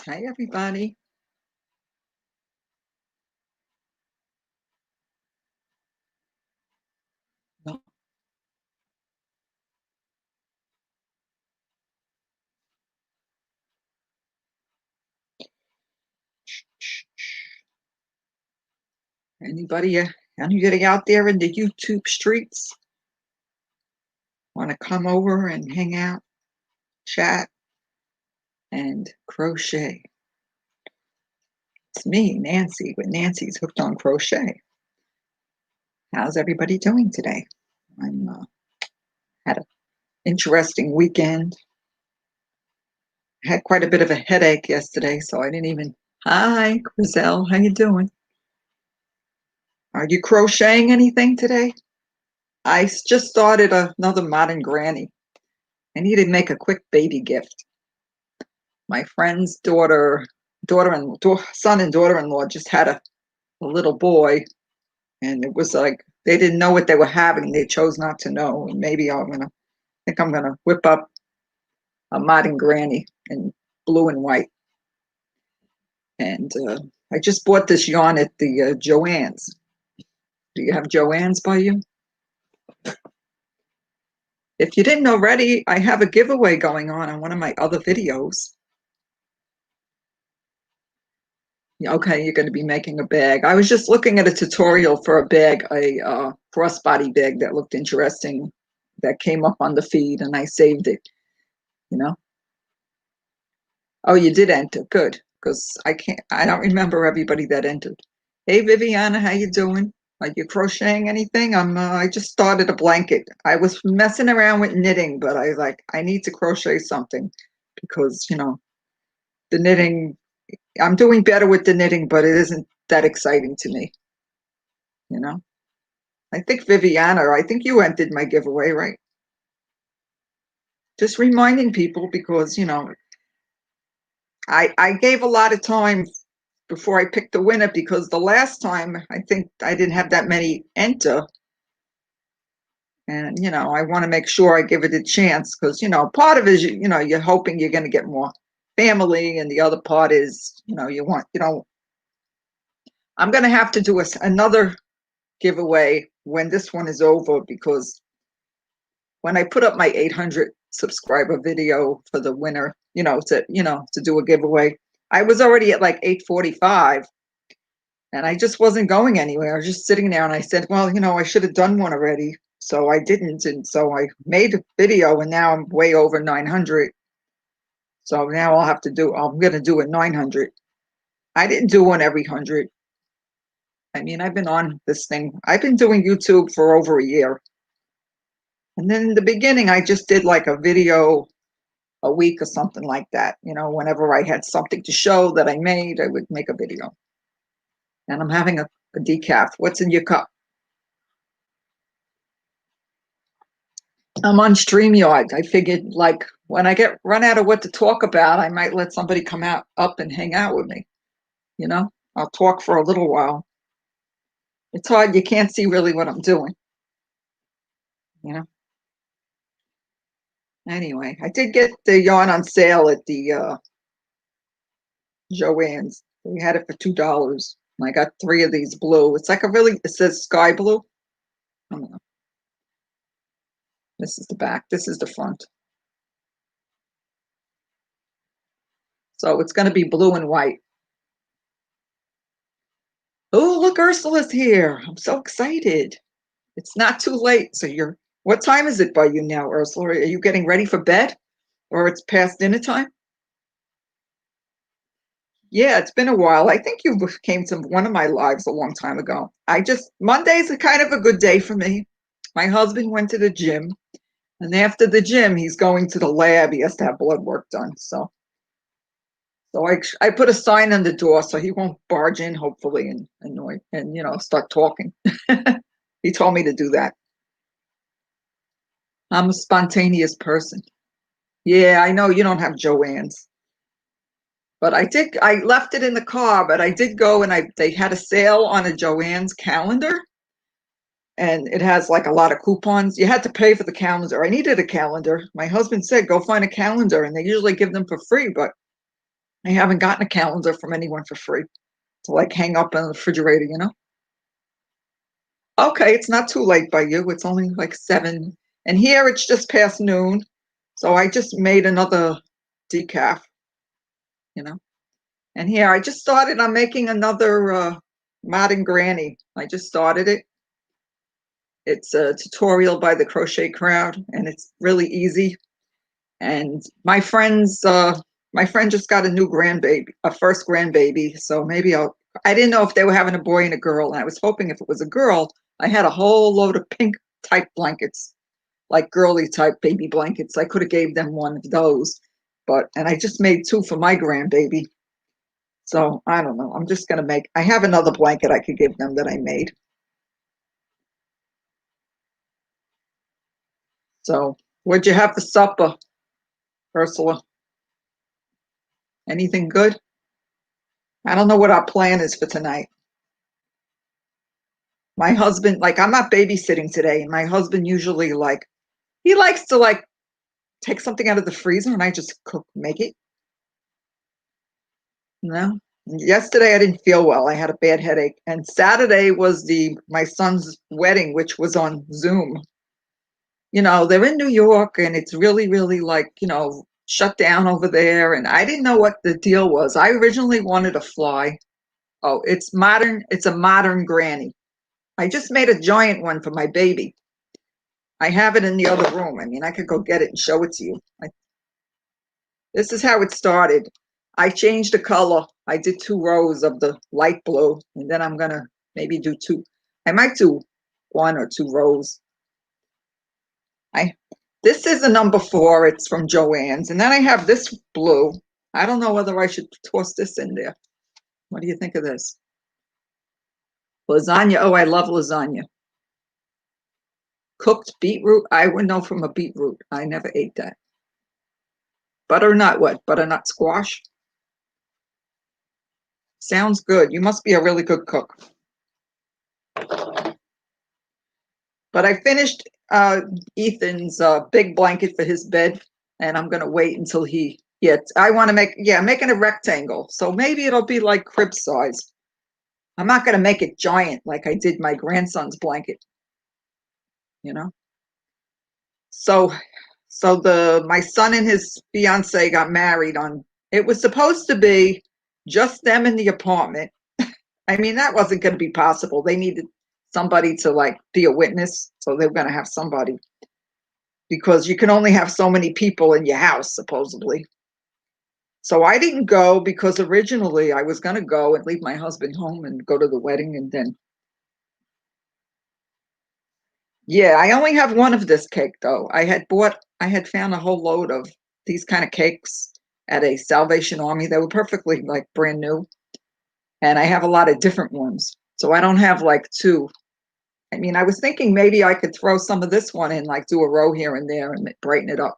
Hi, everybody. Well, anybody out there in the YouTube streets want to come over and hang out, chat, and crochet? It's me, Nancy, with Nancy's Hooked on Crochet. How's everybody doing today? I'm had an interesting weekend. Had quite a bit of a headache yesterday, so I didn't even. Hi, Griselle, how you doing? Are you crocheting anything today? I just started another modern granny. I need to make a quick baby gift. My friend's son and daughter-in-law just had a little boy, and it was like they didn't know what they were having. They chose not to know. And maybe I'm gonna whip up a modern granny in blue and white. And I just bought this yarn at the Joann's. Do you have Joann's by you? If you didn't already, I have a giveaway going on one of my other videos. Okay, you're going to be making a bag. I was just looking at a tutorial for a bag, a crossbody bag that looked interesting, that came up on the feed, and I saved it, you know. Oh, you did enter. Good, because I don't remember everybody that entered. Hey, Viviana, how you doing? Are you crocheting anything? I just started a blanket. I was messing around with knitting, but I need to crochet something because, the knitting, I'm doing better with the knitting, but it isn't that exciting to me, you know. I think Viviana, I think you entered my giveaway, right? Just reminding people because, I gave a lot of time before I picked the winner because the last time I think I didn't have that many enter. And, I want to make sure I give it a chance because, part of it is, you're hoping you're going to get more family. And the other part is, I'm going to have to do another giveaway when this one is over because when I put up my 800 subscriber video for the winner, to do a giveaway, I was already at like 845 and I just wasn't going anywhere. I was just sitting there and I said, well, I should have done one already. So I didn't. And so I made a video and now I'm way over 900. So now I'm going to do a 900. I didn't do one every 100. I mean, I've been on this thing. I've been doing YouTube for over a year. And then in the beginning, I just did like a video a week or something like that. Whenever I had something to show that I made, I would make a video. And I'm having a decaf. What's in your cup? I'm on StreamYard. I figured like when I run out of what to talk about, I might let somebody come up and hang out with me. I'll talk for a little while. It's hard. You can't see really what I'm doing. Anyway, I did get the yarn on sale at the Joann's. We had it for $2. And I got 3 of these blue. It's like it says sky blue. I don't know. This is the back. This is the front. So it's going to be blue and white. Oh, look, Ursula's here. I'm so excited. It's not too late. So what time is it by you now, Ursula? Are you getting ready for bed or it's past dinner time? Yeah, it's been a while. I think you came to one of my lives a long time ago. Monday's a kind of a good day for me. My husband went to the gym, and after the gym, he's going to the lab. He has to have blood work done. So I put a sign on the door so he won't barge in, hopefully, and annoy and start talking. He told me to do that. I'm a spontaneous person. Yeah, I know you don't have Joann's. But I left it in the car, but I did go and they had a sale on a Joann's calendar and it has like a lot of coupons. You had to pay for the calendar. I needed a calendar. My husband said, go find a calendar and they usually give them for free, but I haven't gotten a calendar from anyone for free to like hang up on the refrigerator, you know? Okay, it's not too late by you. It's only like 7. And here it's just past noon. So I just made another decaf, you know? And here I just started, I'm making another Modern Granny. I just started it. It's a tutorial by the Crochet Crowd, and it's really easy. And my friend just got a new grandbaby, a first grandbaby. So maybe I didn't know if they were having a boy and a girl. And I was hoping if it was a girl, I had a whole load of pink type blankets, like girly type baby blankets. I could have gave them one of those, and I just made 2 for my grandbaby. So I don't know. I'm just going to I have another blanket I could give them that I made. So what'd you have for supper, Ursula? Anything good? I don't know what our plan is for tonight. My husband, like, I'm not babysitting today. My husband usually, like, he likes to, like, take something out of the freezer and I just make it. You know? Yesterday I didn't feel well. I had a bad headache. And Saturday was my son's wedding, which was on Zoom. You know, they're in New York and it's really, really like, you know, shut down over there. And I didn't know what the deal was. I originally wanted to fly. Oh, it's a modern granny. I just made a giant one for my baby. I have it in the other room. I mean, I could go get it and show it to you. This is how it started. I changed the color. I did 2 rows of the light blue, and then I'm gonna maybe do 2. I might do 1 or 2 rows. This is a number 4. It's from Joann's, and then I have this blue. I don't know whether I should toss this in there. What do you think of this? Lasagna. Oh, I love lasagna. Cooked beetroot. I would know from a beetroot. I never ate that. Butternut. What? Butternut squash. Sounds good. You must be a really good cook. But I finished Ethan's big blanket for his bed, and I'm gonna wait until he gets. I want to making a rectangle, so maybe it'll be like crib size. I'm not gonna make it giant like I did my grandson's blanket, you know. So my son and his fiance got married on. It was supposed to be just them in the apartment. I mean, that wasn't going to be possible. They needed somebody to like be a witness, so they were going to have somebody, because you can only have so many people in your house, supposedly. So I didn't go because originally I was going to go and leave my husband home and go to the wedding. And then, yeah, I only have one of this cake though. I had found a whole load of these kind of cakes at a Salvation Army. They were perfectly like brand new. And I have a lot of different ones. So I don't have like 2. I mean, I was thinking maybe I could throw some of this one in, like do a row here and there and brighten it up.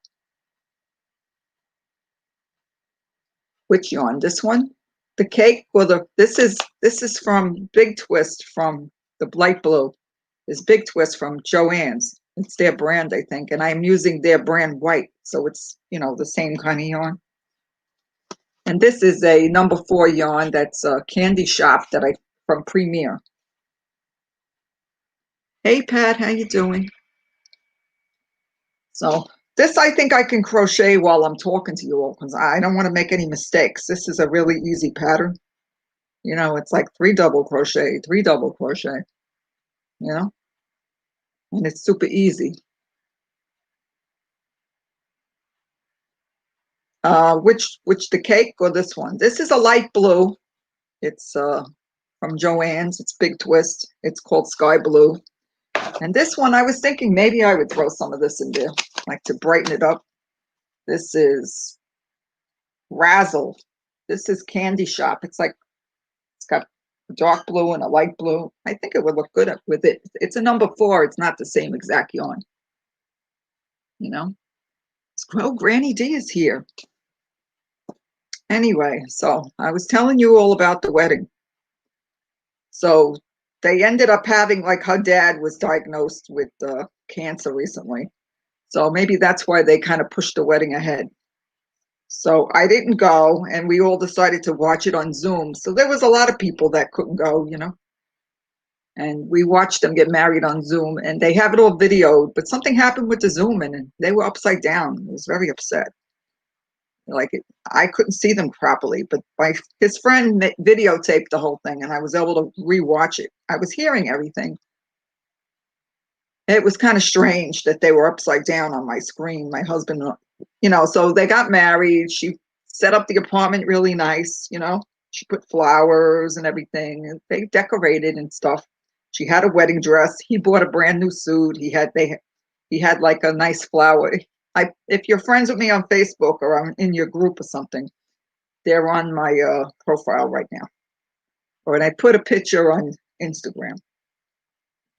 Which yarn? This one? The cake or this is from Big Twist, from the light blue. This Big Twist from Joann's. It's their brand, I think, and I'm using their brand white, so it's, you know, the same kind of yarn. And this is a number 4 yarn that's a Candy Shop from Premier. Hey Pat, how you doing? So this I think I can crochet while I'm talking to you all, because I don't want to make any mistakes. This is a really easy pattern. You know, it's like 3 double crochet, 3 double crochet, you know, and it's super easy. Which the cake or this one? This is a light blue. It's from Joann's. It's Big Twist. It's called Sky Blue. And this one, I was thinking maybe I would throw some of this in there, like to brighten it up. This is Razzle. This is Candy Shop. It's got a dark blue and a light blue. I think it would look good with it. It's a number 4. It's not the same exact yarn, you know. Oh, Granny D is here. Anyway, so I was telling you all about the wedding. So they ended up having, like, her dad was diagnosed with cancer recently. So maybe that's why they kind of pushed the wedding ahead. So I didn't go, and we all decided to watch it on Zoom. So there was a lot of people that couldn't go, and we watched them get married on Zoom, and they have it all videoed, but something happened with the Zoom, and they were upside down. I was very upset. Like I couldn't see them properly, but his friend videotaped the whole thing, and I was able to rewatch it. I was hearing everything. It was kind of strange that they were upside down on my screen. My husband, so they got married. She set up the apartment really nice. She put flowers and everything, and they decorated and stuff. She had a wedding dress. He bought a brand new suit. He had like a nice flower. If you're friends with me on Facebook or I'm in your group or something, they're on my profile right now. Or and I put a picture on Instagram.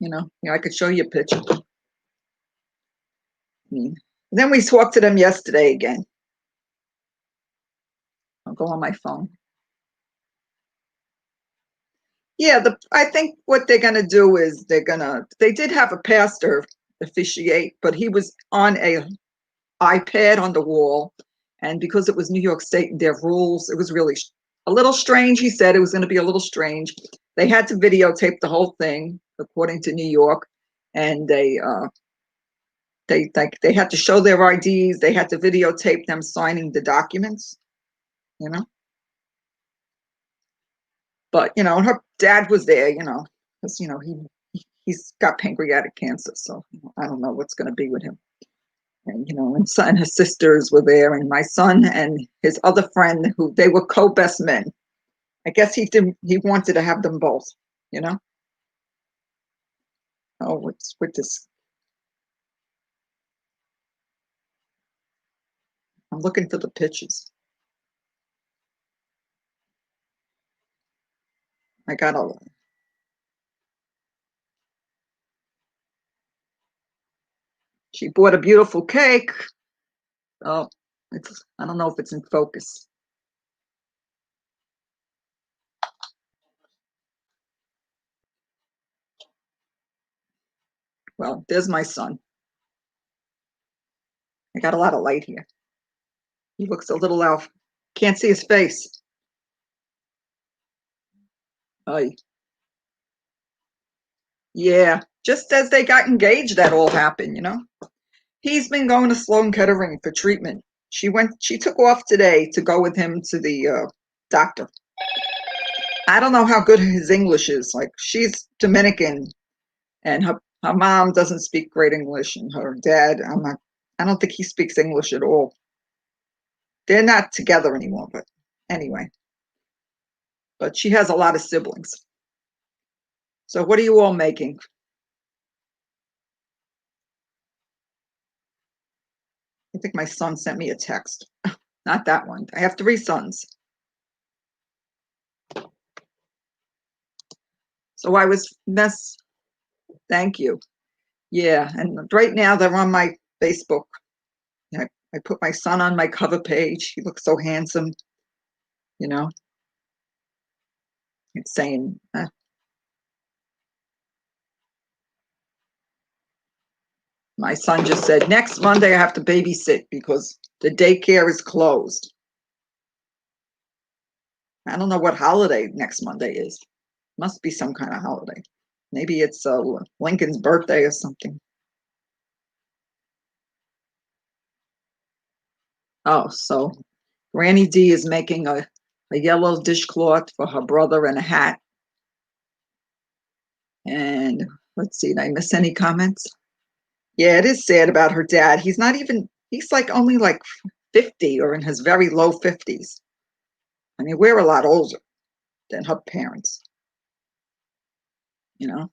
I could show you a picture. Then we talked to them yesterday again. I'll go on my phone. Yeah, I think what they're gonna do is they did have a pastor officiate, but he was on a iPad on the wall, and because it was New York State and their rules, it was really a little strange. He said it was going to be a little strange. They had to videotape the whole thing according to New York, and they had to show their IDs. They had to videotape them signing the documents, you know. But her dad was there, because he's got pancreatic cancer, so I don't know what's going to be with him. And his sisters were there, and my son and his other friend, who they were co-best men. I guess he wanted to have them both, you know. Oh, what's with this? I'm looking for the pictures. I got a. She bought a beautiful cake. Oh, I don't know if it's in focus. Well, there's my son. I got a lot of light here. He looks a little off. Can't see his face. Oh, yeah. Just as they got engaged, that all happened. He's been going to Sloan Kettering for treatment. She took off today to go with him to the doctor. I don't know how good his English is. Like, she's Dominican, and her mom doesn't speak great English, and her dad, I don't think he speaks English at all. They're not together anymore, but anyway. But she has a lot of siblings. So what are you all making? I think my son sent me a text. Not that one. I have 3 sons. So I was thank you. Yeah, and right now they're on my Facebook. I put my son on my cover page. He looks so handsome, you know. It's saying, my son just said, next Monday I have to babysit because the daycare is closed. I don't know what holiday next Monday is. Must be some kind of holiday. Maybe it's Lincoln's birthday or something. Oh, so Granny D is making a yellow dishcloth for her brother and a hat. And let's see, did I miss any comments? Yeah, it is sad about her dad. He's like only like 50 or in his very low 50s. I mean, we're a lot older than her parents, you know.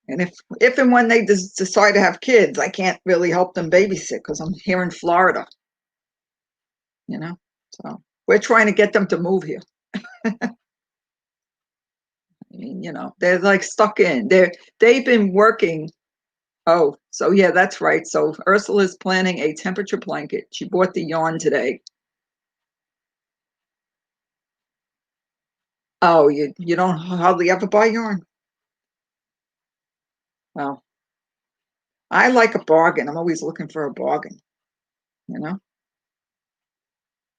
And if and when they decide to have kids, I can't really help them babysit because I'm here in Florida, you know. So we're trying to get them to move here. I mean, they're like stuck in. They've been working. Oh, so yeah, that's right. So Ursula's planning a temperature blanket. She bought the yarn today. Oh, you don't hardly ever buy yarn? Well, I like a bargain. I'm always looking for a bargain, you know?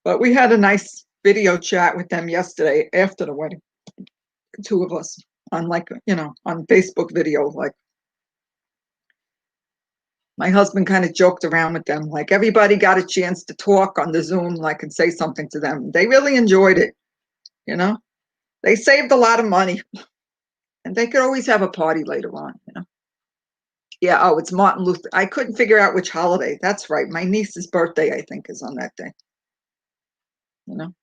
But we had a nice video chat with them yesterday after the wedding, the two of us, on like, on Facebook video. Like, my husband kind of joked around with them, like everybody got a chance to talk on the Zoom, like, and say something to them. They really enjoyed it, you know. They saved a lot of money, and they could always have a party later on, you know. Yeah, oh, it's Martin Luther. I couldn't figure out which holiday. That's right. My niece's birthday, I think, is on that day. You know.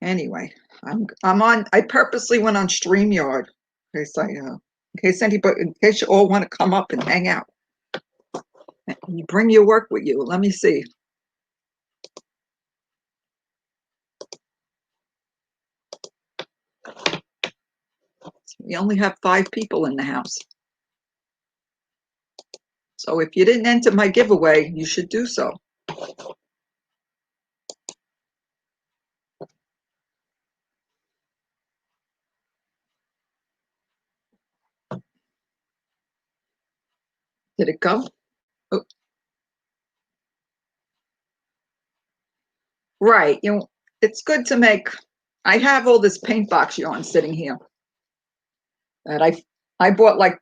Anyway, I'm on. I purposely went on StreamYard in case anybody, in case you all want to come up and hang out. And you bring your work with you. Let me see. We only have 5 people in the house. So if you didn't enter my giveaway, you should do so. Did it go? Oh. Right. It's good to make. I have all this paint box yarn sitting here. And I bought like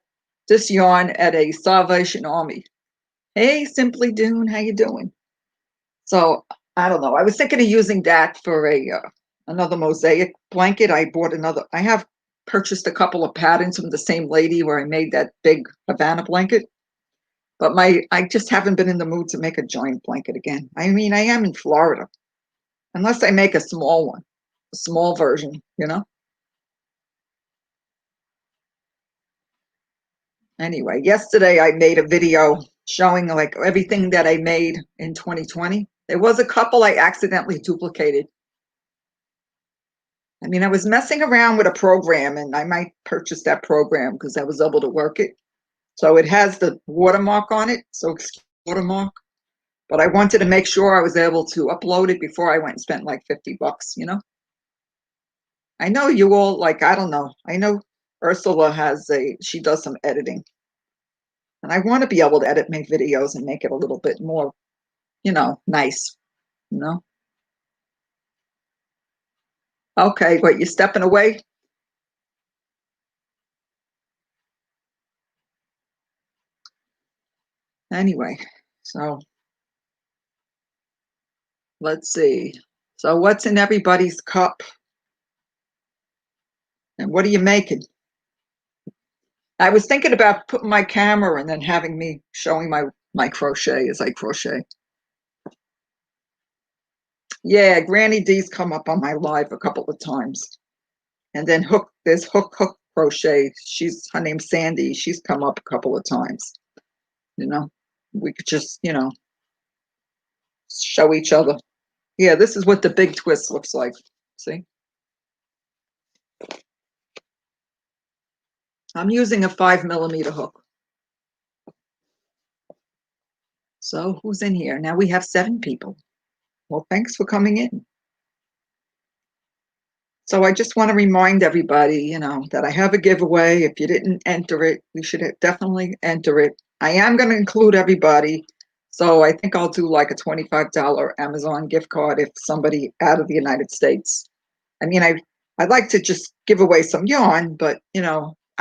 this yarn at a Salvation Army. Hey, Simply Dune, how you doing? So I don't know. I was thinking of using that for another mosaic blanket. I have purchased a couple of patterns from the same lady where I made that big Havana blanket. But I just haven't been in the mood to make a giant blanket again. I mean, I am in Florida. Unless I make a small one, a small version, you know? Anyway, yesterday I made a video showing like everything that I made in 2020. There was a couple I accidentally duplicated. I mean, I was messing around with a program, and I might purchase that program because I was able to work it. So it has the watermark on it, so excuse watermark. But I wanted to make sure I was able to upload it before I went and spent like $50, you know? I know you all, like, I don't know. I know Ursula she does some editing. And I want to be able to edit my videos and make it a little bit more, nice, you know? Okay, what, you stepping away? Anyway, so let's see. So what's in everybody's cup? And what are you making? I was thinking about putting my camera and then having me showing my crochet as I crochet. Yeah, Granny D's come up on my live a couple of times. And then there's Hook Crochet. Her name's Sandy. She's come up a couple of times. You know, we could just, show each other. Yeah, this is what the big twist looks like. See? I'm using a 5mm hook. So who's in here? Now we have 7 people. Well, thanks for coming in. So I just want to remind everybody, that I have a giveaway. If you didn't enter it, you should definitely enter it. I am going to include everybody. So I think I'll do like a $25 Amazon gift card if somebody out of the United States. I mean, I'd like to just give away some yarn, but,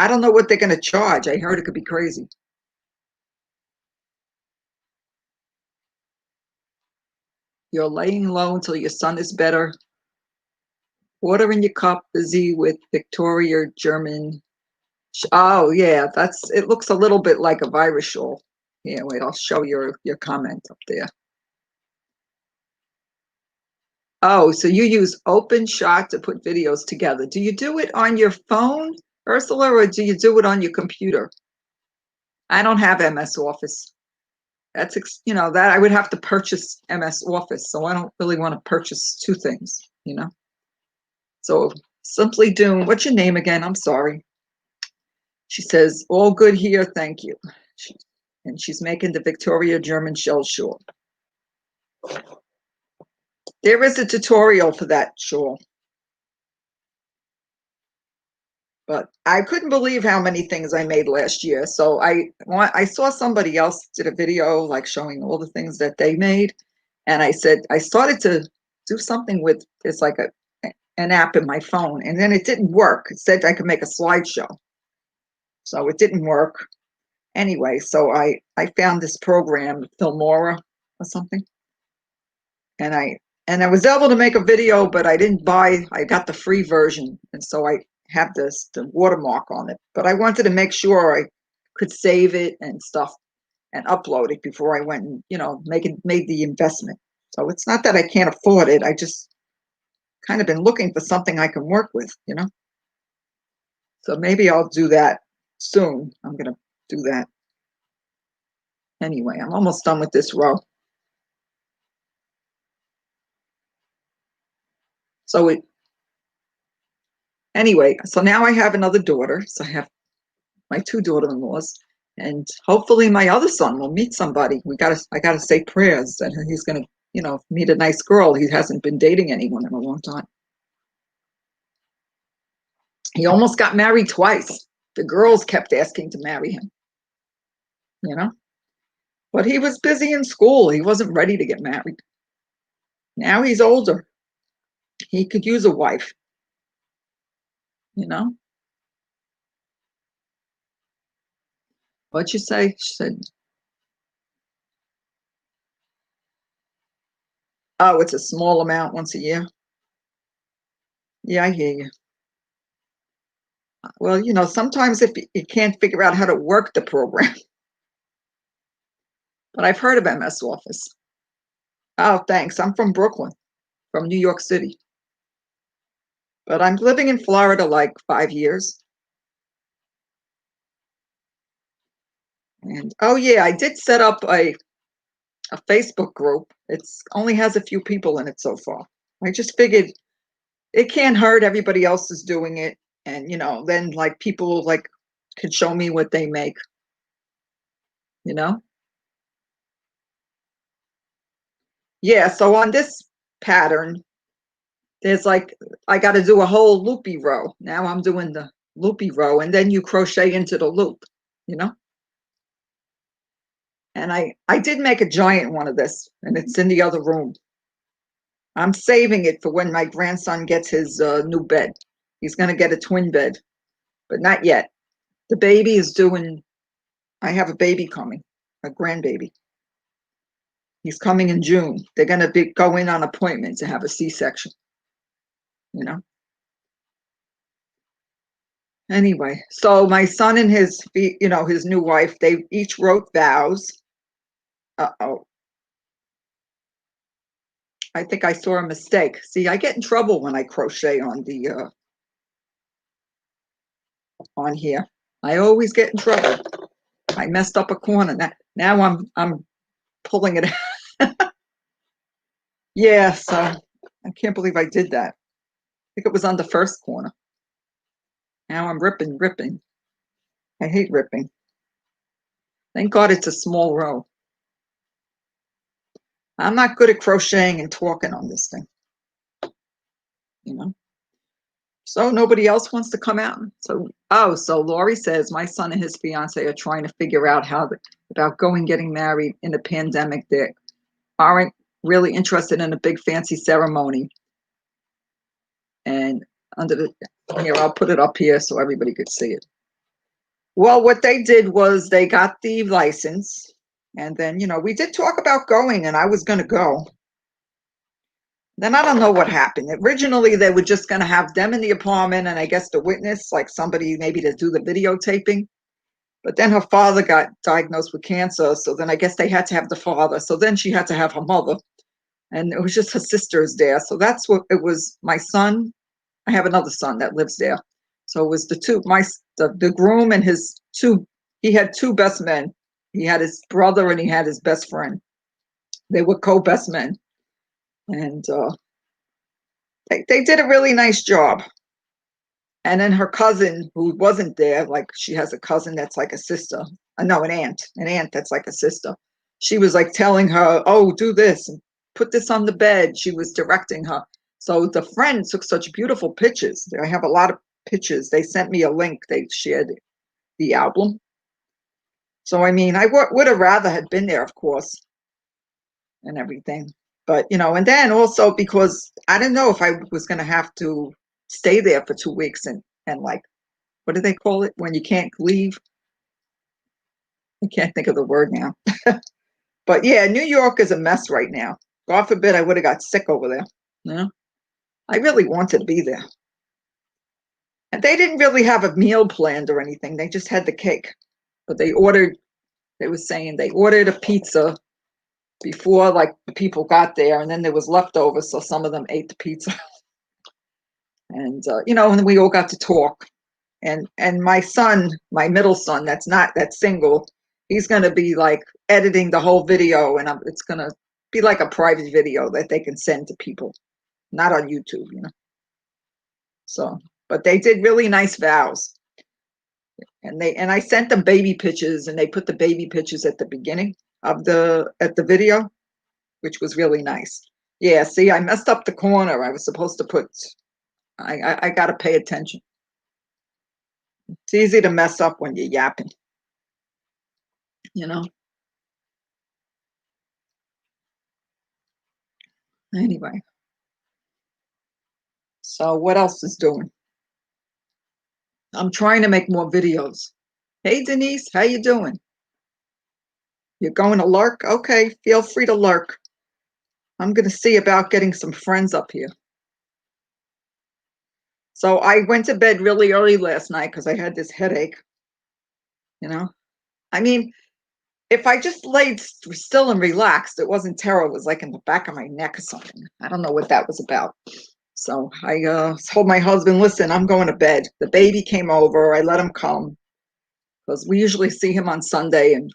I don't know what they're going to charge. I heard it could be crazy. You're laying low until your son is better. Water in your cup, busy with Victoria German. Oh yeah, it looks a little bit like a virus shawl. Yeah, wait, I'll show your comment up there. Oh, so you use OpenShot to put videos together. Do you do it on your phone, Ursula, or do you do it on your computer? I don't have MS Office. That's that I would have to purchase MS Office, so I don't really want to purchase 2 things, So Simply Dune, what's your name again? I'm sorry. She says, all good here, thank you. And she's making the Victoria German shell shawl. There is a tutorial for that shawl. But I couldn't believe how many things I made last year. So I saw somebody else did a video like showing all the things that they made. And I said, I started to do something with, it's like an app in my phone, and then it didn't work. It said I could make a slideshow. So it didn't work. Anyway, so I found this program, Filmora or something. And I was able to make a video, but I didn't buy, I got the free version. And so I have the watermark on it. But I wanted to make sure I could save it and stuff and upload it before I went and, made the investment. So it's not that I can't afford it. I just kind of been looking for something I can work with, So maybe I'll do that soon. I'm going to do that. Anyway, I'm almost done with this row. So anyway, so now I have another daughter. So I have my two daughter-in-laws, and hopefully my other son will meet somebody. I gotta say prayers that he's gonna, meet a nice girl. He hasn't been dating anyone in a long time. He almost got married twice. The girls kept asking to marry him, but he was busy in school. He wasn't ready to get married. Now he's older. He could use a wife, What'd you say? She said, oh, it's a small amount once a year. Yeah, I hear you. Well, sometimes if you can't figure out how to work the program, but I've heard of MS Office. Oh, thanks. I'm from Brooklyn, from New York City. But I'm living in Florida like 5 years. And oh yeah, I did set up a Facebook group. It's only has a few people in it so far. I just figured it can't hurt. Everybody else is doing it. And then like people like could show me what they make, Yeah, so on this pattern, there's like, I got to do a whole loopy row. Now I'm doing the loopy row, and then you crochet into the loop, And I did make a giant one of this, and it's in the other room. I'm saving it for when my grandson gets his new bed. He's going to get a twin bed, but not yet. The baby is I have a baby coming, a grandbaby. He's coming in June. They're going to go in on appointment to have a C-section, Anyway, so my son and his new wife, they each wrote vows. Uh-oh. I think I saw a mistake. See, I get in trouble when I crochet on the on here. I always get in trouble. I messed up a corner. Now I'm pulling it out. Yeah, so I can't believe I did that. I think it was on the first corner. Now I'm ripping. I hate ripping. Thank God it's a small row. I'm not good at crocheting and talking on this thing. So nobody else wants to come out. So Laurie says my son and his fiance are trying to figure out about getting married in the pandemic. They aren't really interested in a big fancy ceremony. And here, I'll put it up here so everybody could see it. Well, what they did was they got the license, and then, we did talk about going, and I was going to go. Then I don't know what happened. Originally, they were just going to have them in the apartment, and I guess the witness, like somebody maybe to do the videotaping. But then her father got diagnosed with cancer, so then I guess they had to have the father. So then she had to have her mother, and it was just her sisters there. So that's what it was. My son, I have another son that lives there. So it was the groom and his he had two best men. He had his brother and he had his best friend. They were co-best men. And they did a really nice job. And then her cousin, who wasn't there, like she has a cousin that's like a sister. No, an aunt that's like a sister. She was like telling her, oh, do this and put this on the bed. She was directing her. So the friend took such beautiful pictures. I have a lot of pictures. They sent me a link. They shared the album. So, I mean, I would have rather had been there, of course, and everything. But, and then also because I didn't know if I was going to have to stay there for 2 weeks and like, what do they call it when you can't leave? I can't think of the word now. But yeah, New York is a mess right now. God forbid I would have got sick over there. I really wanted to be there. And they didn't really have a meal planned or anything. They just had the cake. But they were saying they ordered a pizza before like the people got there, and then there was leftovers, so some of them ate the pizza. And and we all got to talk. And my son, my middle son, that's single, he's going to be like editing the whole video, and it's going to be like a private video that they can send to people, not on YouTube, So, but they did really nice vows, and I sent them baby pictures, and they put the baby pictures at the beginning of the video, which was really nice. Yeah, see, I messed up the corner. I was supposed to put. I got to pay attention. It's easy to mess up when you're yapping, Anyway, so what else is doing? I'm trying to make more videos. Hey, Denise, how you doing? You're going to lurk? Okay, feel free to lurk. I'm going to see about getting some friends up here. So I went to bed really early last night because I had this headache. I mean, if I just laid still and relaxed, it wasn't terrible. It was like in the back of my neck or something. I don't know what that was about. So I told my husband, listen, I'm going to bed. The baby came over. I let him come because we usually see him on Sunday. And,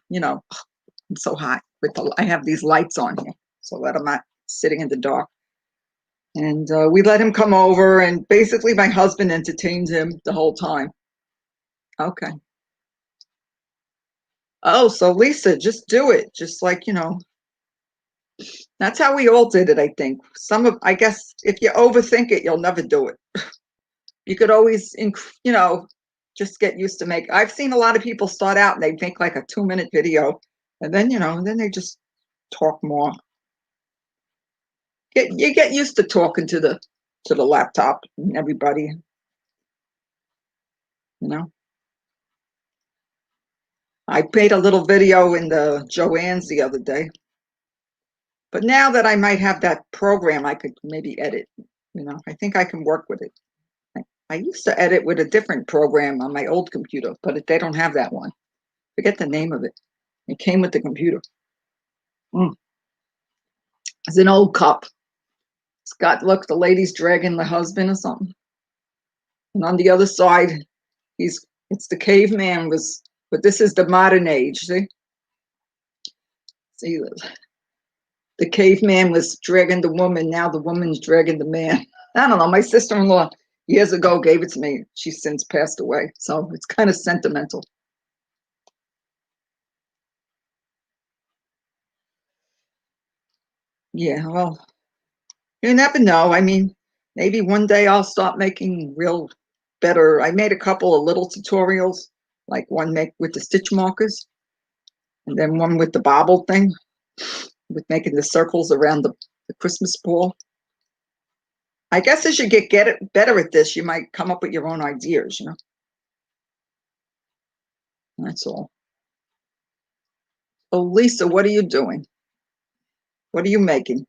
I'm so hot. I have these lights on here. So let him not sitting in the dark. And we let him come over. And basically my husband entertained him the whole time. Okay. Oh, so Lisa, just do it. Just like, that's how we all did it, I think. I guess if you overthink it, you'll never do it. You could always, just get used to make. I've seen a lot of people start out and they make like a 2-minute video, and then, then they just talk more. You get used to talking to the laptop and everybody, I made a little video in the Joann's the other day. But now that I might have that program, I could maybe edit. I think I can work with it. I used to edit with a different program on my old computer, but they don't have that one. Forget the name of it. It came with the computer. It's an old cup. Look, the lady's dragging the husband or something. And on the other side, it's the caveman but this is the modern age, see? See, the caveman was dragging the woman, now the woman's dragging the man. I don't know, my sister-in-law years ago gave it to me. She's since passed away, so it's kind of sentimental. Yeah, well, you never know. I mean, maybe one day I'll start making real better. I made a couple of little tutorials, like one with the stitch markers, and then one with the bobble thing, with making the circles around the Christmas ball. I guess as you get it better at this, you might come up with your own ideas, That's all. Oh, Lisa, what are you doing? What are you making?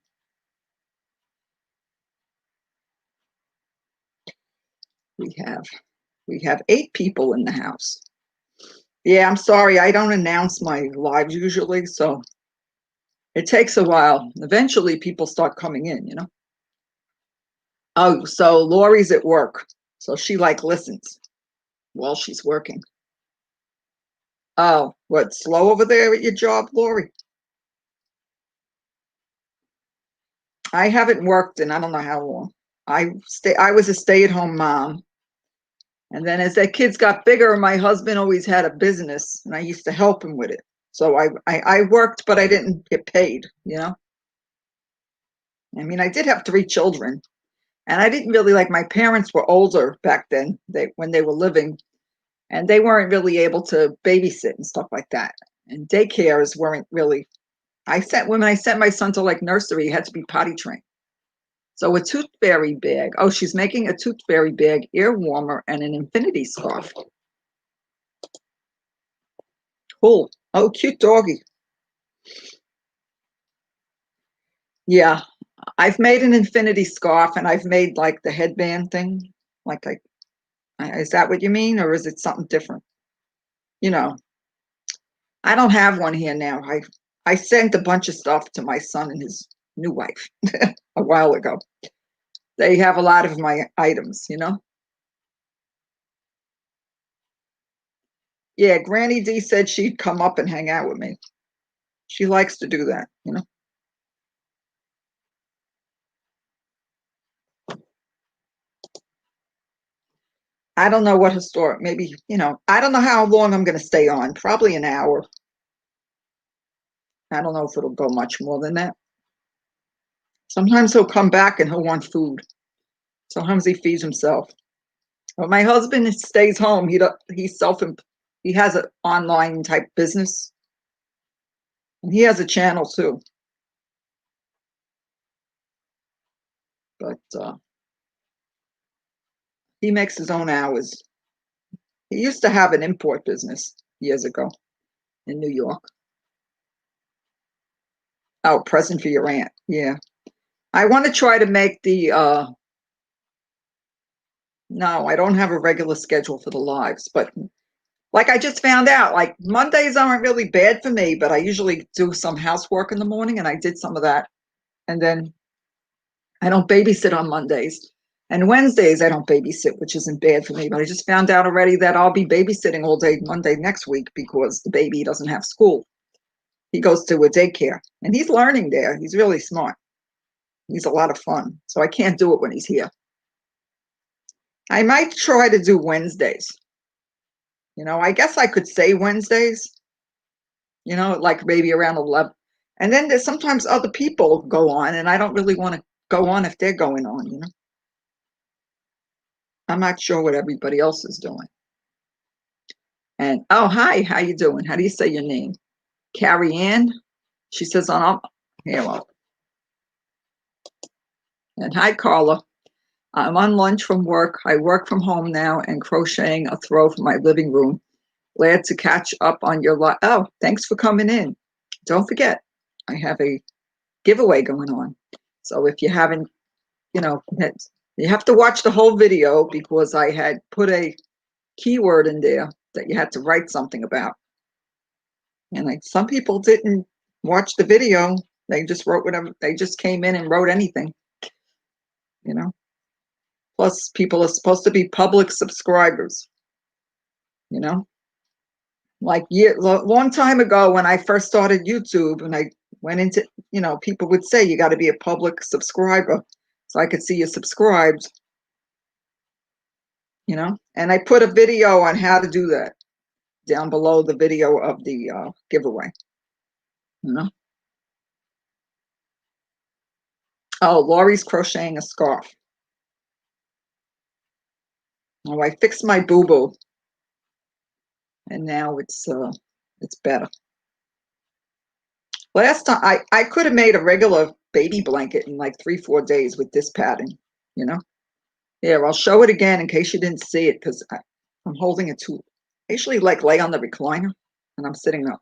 We have 8 people in the house. Yeah, I'm sorry. I don't announce my lives usually, so it takes a while. Eventually people start coming in, Oh, so Lori's at work. So she listens while she's working. Oh, what, slow over there at your job, Lori? I haven't worked in I don't know how long. I was a stay-at-home mom. And then as the kids got bigger, my husband always had a business and I used to help him with it. So I worked, but I didn't get paid, I mean, I did have 3 children, and I didn't really my parents were older back then, when they were living, and they weren't really able to babysit and stuff like that. And daycares weren't really when I sent my son to like nursery, he had to be potty trained. So a tooth fairy bag. Oh, she's making a tooth fairy bag, ear warmer, and an infinity scarf. Cool. Oh, cute doggy. Yeah, I've made an infinity scarf, and I've made like the headband thing. Like, is that what you mean, or is it something different? You know, I don't have one here now. I sent a bunch of stuff to my son and his new wife a while ago. They have a lot of my items, you know. Yeah, Granny D said she'd come up and hang out with me. She likes to do that, you know. I don't know what historic, maybe, you know, I don't know how long I'm going to stay on. Probably an hour. I don't know if it'll go much more than that. Sometimes he'll come back and he'll want food. Sometimes he feeds himself. But my husband stays home. He has an online type business, and he has a channel too. But he makes his own hours. He used to have an import business years ago in New York. Oh, present for your aunt. Yeah. I want to try to make the no, I don't have a regular schedule for the lives, but like I just found out, like Mondays aren't really bad for me, but I usually do some housework in the morning, and I did some of that. And then I don't babysit on Mondays. And Wednesdays I don't babysit, which isn't bad for me. But I just found out already that I'll be babysitting all day Monday next week because the baby doesn't have school. He goes to a daycare, and he's learning there. He's really smart. He's a lot of fun. So I can't do it when he's here. I might try to do Wednesdays. You know, I guess I could say Wednesdays, you know, like maybe around 11. And then there's sometimes other people go on, and I don't really want to go on if they're going on, you know. I'm not sure what everybody else is doing. And oh, hi, how you doing? How do you say your name? Carrie Ann? She says on here. Well, and hi, Carla. I'm on lunch from work. I work from home now and crocheting a throw for my living room. Glad to catch up on your live. Oh, thanks for coming in. Don't forget, I have a giveaway going on. So if you haven't, you know, you have to watch the whole video because I had put a keyword in there that you had to write something about. And like some people didn't watch the video. They just wrote whatever. They just came in and wrote anything, you know. Plus, people are supposed to be public subscribers, you know. Like long time ago when I first started YouTube and I went into, you know, people would say you got to be a public subscriber so I could see you subscribed, you know. And I put a video on how to do that down below the video of the giveaway, you know. Oh, Laurie's crocheting a scarf. Oh, I fixed my boo-boo, and now it's better. Last time I could have made a regular baby blanket in like 3-4 days with this pattern, you know. Here, I'll show it again in case you didn't see it because I'm holding it too. I usually like lay on the recliner and I'm sitting up.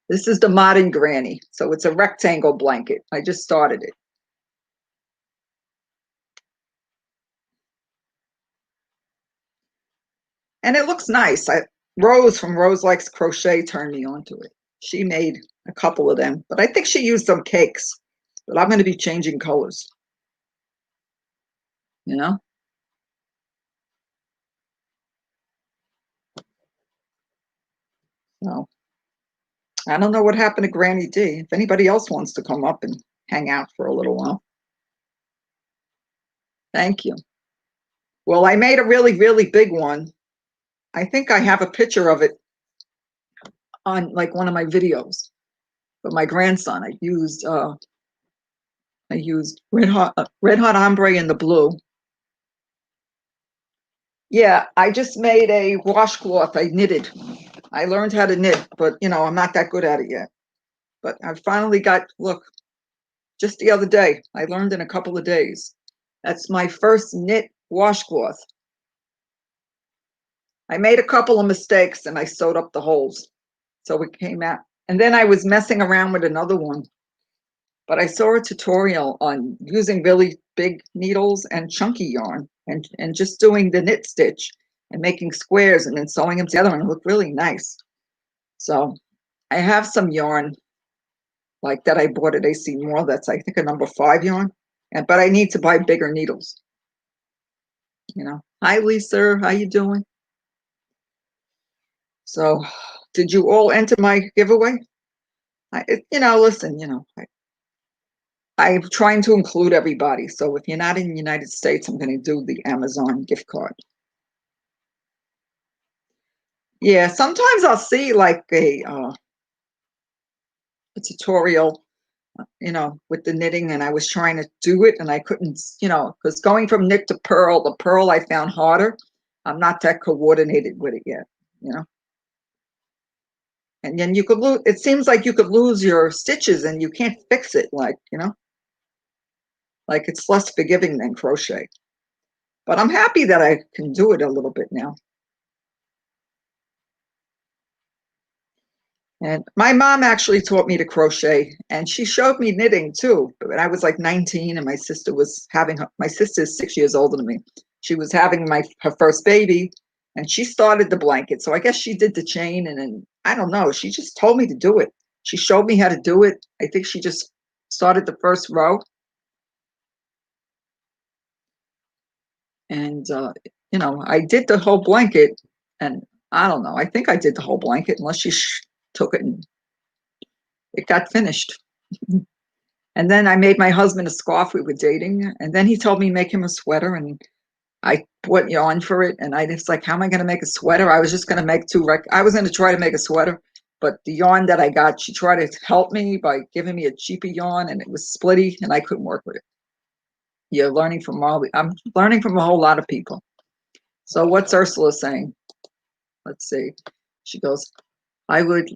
This is the modern granny, so it's a rectangle blanket. I just started it. And it looks nice. Rose from Rose Likes Crochet turned me onto it. She made a couple of them, but I think she used some cakes. But I'm going to be changing colors, you know? So I don't know what happened to Granny D. If anybody else wants to come up and hang out for a little while. Thank you. Well, I made a really, really big one. I think I have a picture of it on like one of my videos. But my grandson, I used red hot ombre in the blue. Yeah, I just made a washcloth. I knitted. I learned how to knit, but you know, I'm not that good at it yet. But I finally got, look, just the other day, I learned in a couple of days. That's my first knit washcloth. I made a couple of mistakes and I sewed up the holes. So it came out. And then I was messing around with another one. But I saw a tutorial on using really big needles and chunky yarn and just doing the knit stitch and making squares and then sewing them together, and it looked really nice. So I have some yarn like that I bought at AC Moore. That's, I think, a number 5 yarn. But I need to buy bigger needles. Hi, Lisa. How you doing? So did you all enter my giveaway? Listen, I'm trying to include everybody. So if you're not in the United States, I'm going to do the Amazon gift card. Yeah, sometimes I'll see like a tutorial, with the knitting, and I was trying to do it and I couldn't, because going from knit to purl, the purl I found harder. I'm not that coordinated with it yet, And then you could lose, it seems like you could lose your stitches and you can't fix it, like it's less forgiving than crochet. But I'm happy that I can do it a little bit now. And my mom actually taught me to crochet, and she showed me knitting too. But when I was like 19 and my sister was having my sister is 6 years older than me. She was having her first baby, and she started the blanket. So I guess she did the chain, and then I don't know. She just told me to do it. She showed me how to do it. I think she just started the first row. And, I did the whole blanket, and I don't know. I think I did the whole blanket, unless she took it and it got finished. And then I made my husband a scarf. We were dating, and then he told me make him a sweater, and I bought yarn for it. And I was like, how am I going to make a sweater? I was just going to make I was going to try to make a sweater, but the yarn that I got, she tried to help me by giving me a cheaper yarn, and it was splitty, and I couldn't work with it. You're learning from I'm learning from a whole lot of people. So what's Ursula saying? Let's see. She goes, I would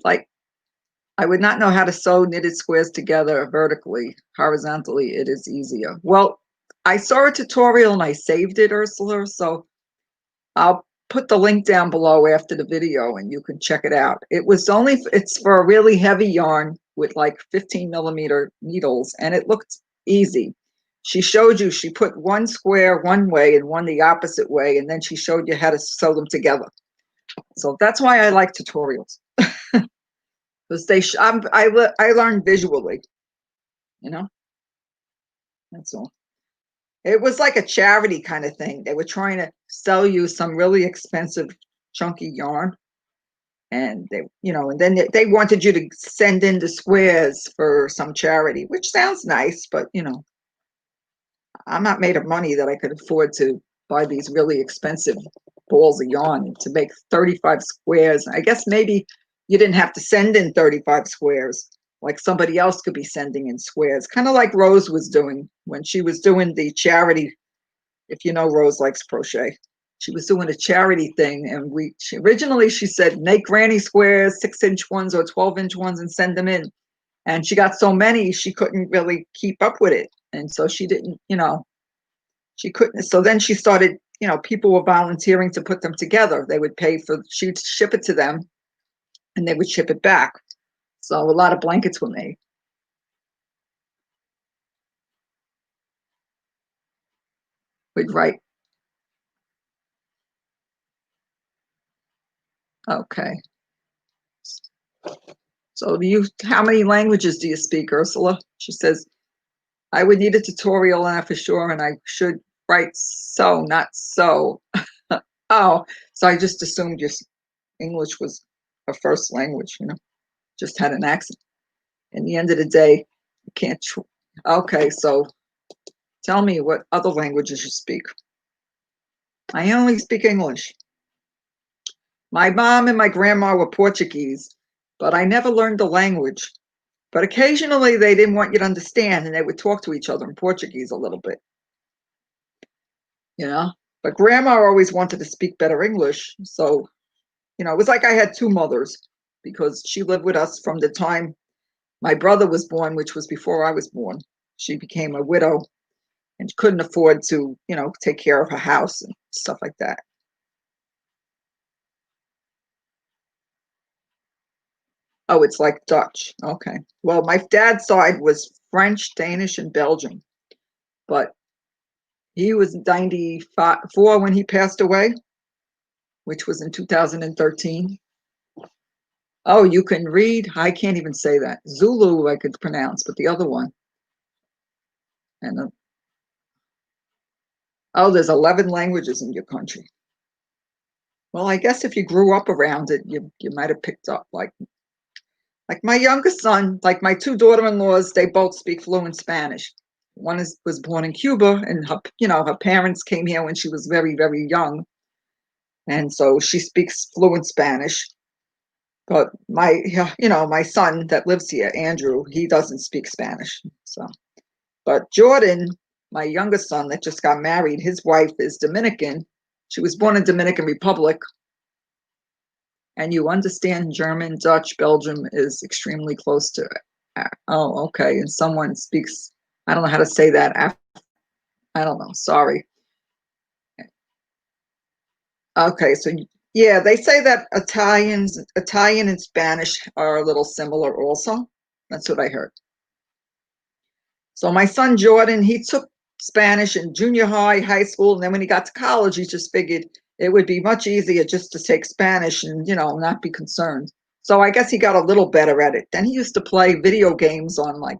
not know how to sew knitted squares together vertically. Horizontally, it is easier. Well, I saw a tutorial and I saved it, Ursula. So I'll put the link down below after the video and you can check it out. It's for a really heavy yarn with like 15 millimeter needles, and it looked easy. She showed you, she put one square one way and one the opposite way, and then she showed you how to sew them together. So that's why I like tutorials. Because I learned visually, that's all. It was like a charity kind of thing. They were trying to sell you some really expensive chunky yarn, and and then they wanted you to send in the squares for some charity, which sounds nice, but I'm not made of money that I could afford to buy these really expensive balls of yarn to make 35 squares. I guess maybe you didn't have to send in 35 squares. Like somebody else could be sending in squares, kind of like Rose was doing when she was doing the charity. If you know, Rose likes crochet. She was doing a charity thing, and originally she said make granny squares, 6-inch ones or 12-inch ones, and send them in. And she got so many she couldn't really keep up with it, and so she didn't. She couldn't. So then she started. People were volunteering to put them together. They would pay for. She'd ship it to them, and they would ship it back. So a lot of blankets were made. We'd write. Okay. So how many languages do you speak, Ursula? She says, I would need a tutorial on that for sure, and I should write so, not so. Oh, so I just assumed your English was a first language, just had an accent. In the end of the day, you can't. Okay, so tell me what other languages you speak. I only speak English. My mom and my grandma were Portuguese, but I never learned the language. But occasionally they didn't want you to understand, and they would talk to each other in Portuguese a little bit, But grandma always wanted to speak better English. So, it was like I had two mothers, because she lived with us from the time my brother was born, which was before I was born. She became a widow and couldn't afford to, you know, take care of her house and stuff like that. Oh, it's like Dutch. Okay. Well, my dad's side was French, Danish, and Belgian, but he was 94 when he passed away, which was in 2013. Oh, you can read. I can't even say that. Zulu I could pronounce, but the other one. And oh, there's 11 languages in your country. Well, I guess if you grew up around it, you might have picked up. Like my youngest son, like my two daughter-in-laws, they both speak fluent Spanish. One was born in Cuba, and her, you know, her parents came here when she was very, very young, and so she speaks fluent Spanish. But my, you know, my son that lives here, Andrew, he doesn't speak Spanish. So, but Jordan, my youngest son that just got married, his wife is Dominican. She was born in Dominican Republic. And you understand German, Dutch, Belgium is extremely close to it. Oh, okay. And someone speaks, I don't know how to say that. I don't know. Sorry. Okay. So yeah, they say that Italian and Spanish are a little similar also. That's what I heard. So my son Jordan, he took Spanish in junior high, high school, and then when he got to college, he just figured it would be much easier just to take Spanish and, you know, not be concerned. So I guess he got a little better at it. Then he used to play video games on like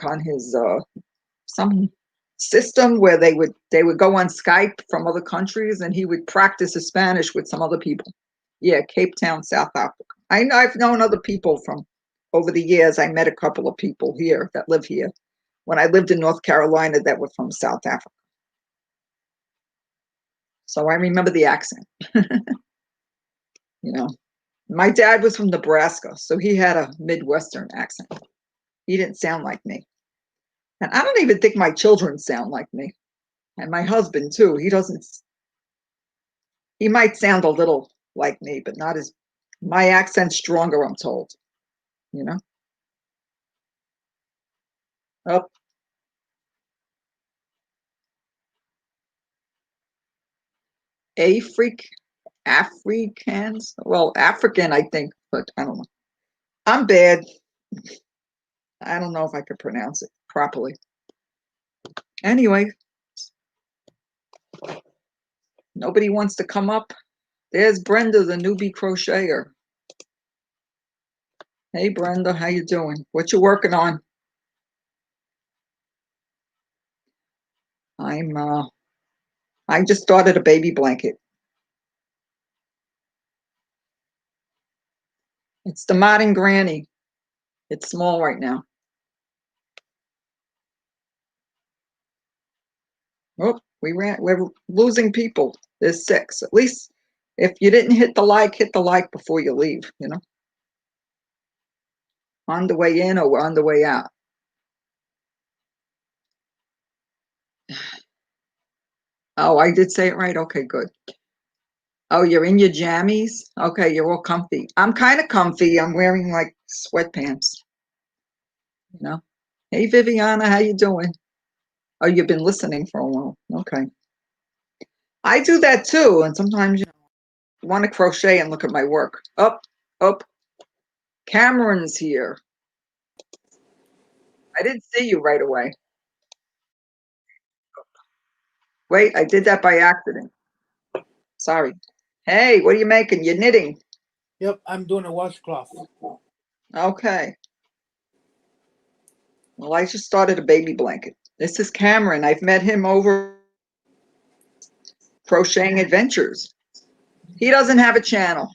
on his some system where they would go on Skype from other countries and he would practice his Spanish with some other people. Yeah, Cape Town, South Africa. I've known other people from over the years. I met a couple of people here that live here when I lived in North Carolina that were from South Africa. So I remember the accent. You know, my dad was from Nebraska, so he had a Midwestern accent. He didn't sound like me. And I don't even think my children sound like me. And my husband too. He doesn't, he might sound a little like me, but not as, my accent's stronger, I'm told, you know? Oh, Afric, Africans, well, African, I think, but I don't know. I'm bad. I don't know if I could pronounce it properly. Anyway, nobody wants to come up. There's Brenda, the newbie crocheter. Hey, Brenda, how you doing? What you working on? I just started a baby blanket. It's the Modern Granny. It's small right now. Oh, we're losing people. There's 6. At least if you didn't hit the like before you leave, you know, on the way in or on the way out. Oh, I did say it right. Okay, good. Oh, you're in your jammies? Okay, you're all comfy. I'm kind of comfy. I'm wearing like sweatpants, you know. Hey, Viviana, how you doing? Oh, you've been listening for a while. Okay. I do that too. And sometimes, you know, I want to crochet and look at my work. Up, up. Cameron's here. I didn't see you right away. Wait, I did that by accident. Sorry. Hey, what are you making? You're knitting. Yep, I'm doing a washcloth. Okay. Well, I just started a baby blanket. This is Cameron. I've met him over Crocheting Adventures. He doesn't have a channel.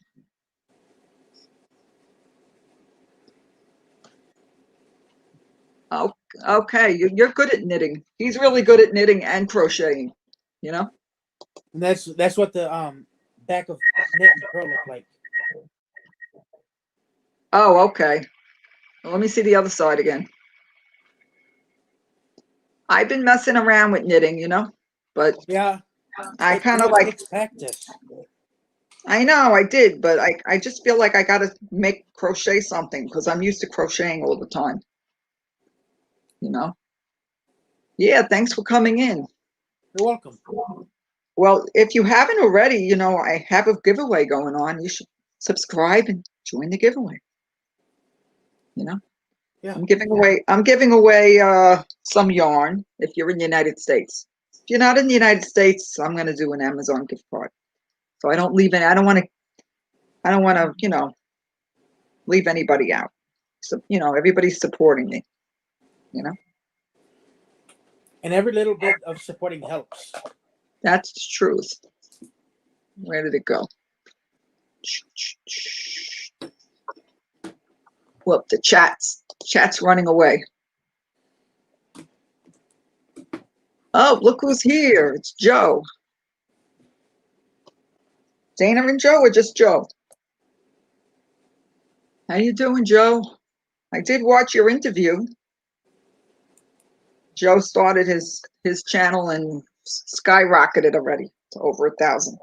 Oh, okay. You're good at knitting. He's really good at knitting and crocheting, you know? And that's what the back of net and pearl look like. Oh, okay. Well, let me see the other side again. I've been messing around with knitting, you know, but Yeah, I it kind of just like, takes practice. I know I did, but I just feel like I got to make crochet something because I'm used to crocheting all the time, you know? Yeah, thanks for coming in. You're welcome. Well, if you haven't already, I have a giveaway going on. You should subscribe and join the giveaway, you know? Yeah. I'm giving away some yarn if you're in the United States. If you're not in the United States, I'm going to do an Amazon gift card. So I don't leave any, I don't want to, leave anybody out. So, everybody's supporting me, you know? And every little bit of supporting helps. That's the truth. Where did it go? Well, the chat's running away. Oh, look who's here. It's Joe. Dana and Joe, or just Joe? How you doing, Joe? I did watch your interview. Joe started his channel and skyrocketed already to over 1,000.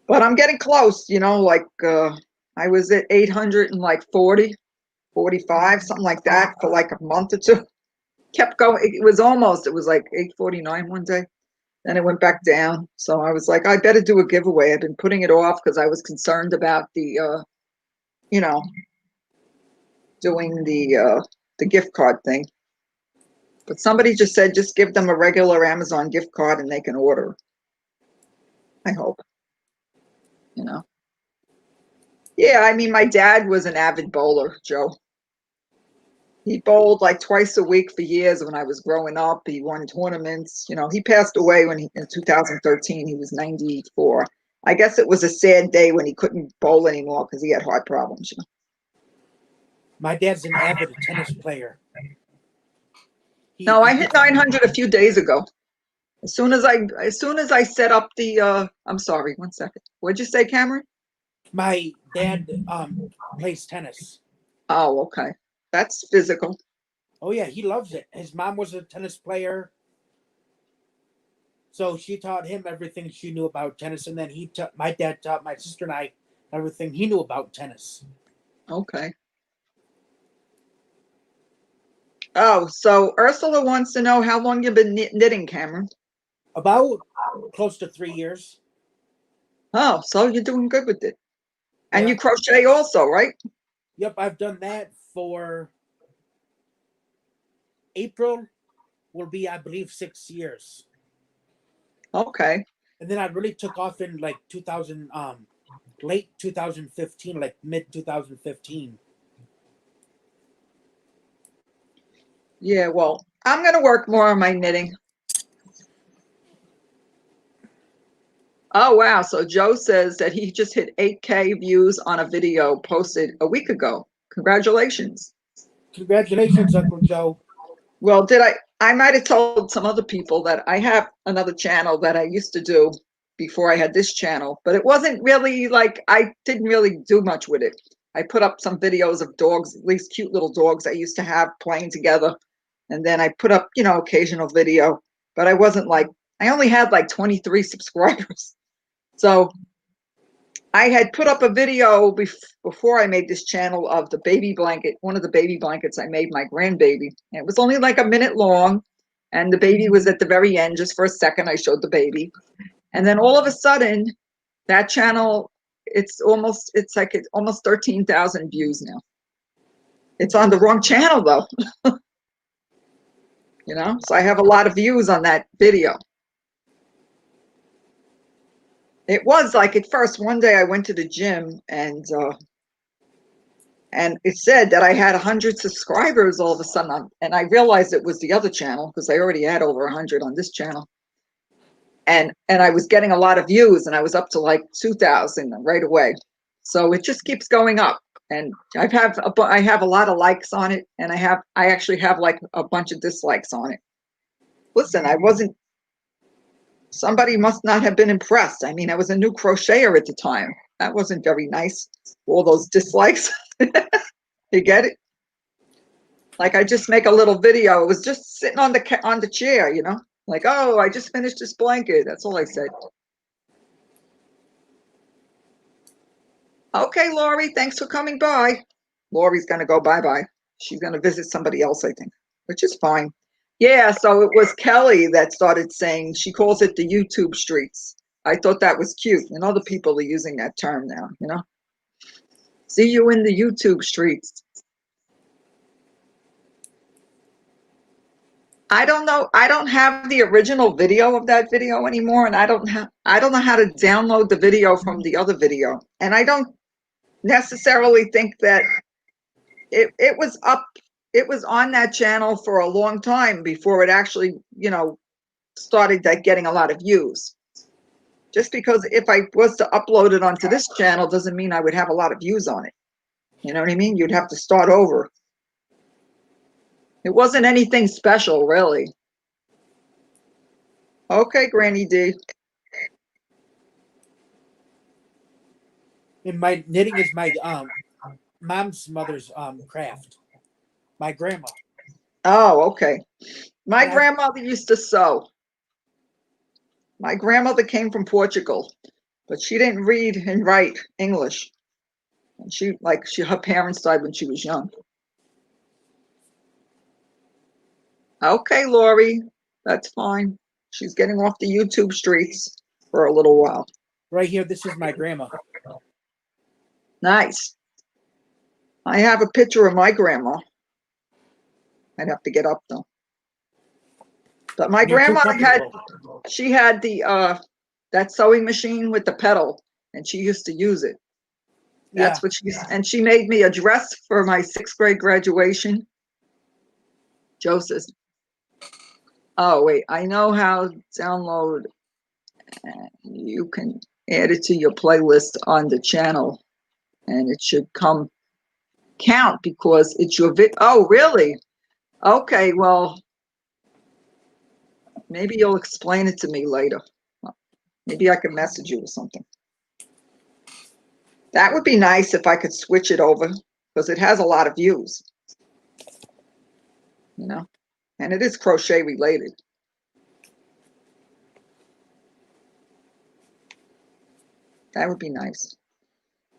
But I'm getting close, I was at 840, 45, something like that for like a month or two. Kept going. It was like 849 one day. Then it went back down. So I was like, I better do a giveaway. I've been putting it off because I was concerned about you know, doing the gift card thing. But somebody just said, just give them a regular Amazon gift card and they can order. I hope, you know. Yeah, I mean, my dad was an avid bowler, Joe. He bowled like twice a week for years when I was growing up. He won tournaments. He passed away in 2013. He was 94. I guess it was a sad day when he couldn't bowl anymore because he had heart problems. My dad's an avid tennis player. No, I hit 900 a few days ago. As soon as I set up the I'm sorry, one second. What'd you say, Cameron? My dad plays tennis. Oh, okay. That's physical. Oh yeah, he loves it. His mom was a tennis player, so she taught him everything she knew about tennis, and then my dad taught my sister and I everything he knew about tennis. Okay. Oh, so Ursula wants to know how long you've been knitting, Cameron. About close to 3 years. Oh, so you're doing good with it. And Yeah. you crochet also, right? Yep, I've done that for April will be, I believe, 6 years. Okay. And then I really took off in like late 2015, like mid 2015. Yeah, well, I'm going to work more on my knitting. Oh, wow. So Joe says that he just hit 8K views on a video posted a week ago. Congratulations. Congratulations, Uncle Joe. Well, I might have told some other people that I have another channel that I used to do before I had this channel, but it wasn't really like, I didn't really do much with it. I put up some videos of dogs, at least cute little dogs I used to have playing together. And then I put up, occasional video, but I only had like 23 subscribers. So I had put up a video before I made this channel of the baby blanket, one of the baby blankets I made my grandbaby. And it was only like a minute long. And the baby was at the very end. Just for a second, I showed the baby. And then all of a sudden, that channel, it's almost 13,000 views now. It's on the wrong channel though. So I have a lot of views on that video. It was like at first, one day I went to the gym and it said that I had 100 subscribers all of a sudden. And I realized it was the other channel because I already had over 100 on this channel. And I was getting a lot of views and I was up to like 2,000 right away. So it just keeps going up. And I have a lot of likes on it. And I actually have like a bunch of dislikes on it. Listen, somebody must not have been impressed. I mean, I was a new crocheter at the time. That wasn't very nice. All those dislikes. You get it? Like I just make a little video. It was just sitting on the chair, like, oh, I just finished this blanket. That's all I said. Okay, Lori, thanks for coming by. Lori's going to go bye-bye. She's going to visit somebody else, I think, which is fine. Yeah, so it was Kelly that started saying, she calls it the YouTube streets. I thought that was cute. And other people are using that term now, you know. See you in the YouTube streets. I don't know. I don't have the original video of that video anymore, and I don't know how to download the video from the other video. And I don't necessarily think that it was up, it was on that channel for a long time before it actually, you know, started like getting a lot of views. Just because if I was to upload it onto this channel doesn't mean I would have a lot of views on it. You know what I mean? You'd have to start over. It wasn't anything special, really. Okay, Granny D. And my knitting is my mom's mother's craft. My grandma. Oh, okay. My And I grandmother used to sew. My grandmother came from Portugal, but she didn't read and write English. And her parents died when she was young. Okay, Lori, that's fine. She's getting off the YouTube streets for a little while. right here, this is my grandma. Nice. I have a picture of my grandma. I'd have to get up though. But my You're too grandma comfortable. she had the that sewing machine with the pedal, and she used to use it. Yeah. That's what and she made me a dress for my 6th grade graduation. Joe says, oh wait, I know how to download. You can add it to your playlist on the channel, and it should count because it's your oh really? Okay, well, maybe you'll explain it to me later. Maybe I can message you or something. That would be nice if I could switch it over because it has a lot of views, you know, and it is crochet related. That would be nice.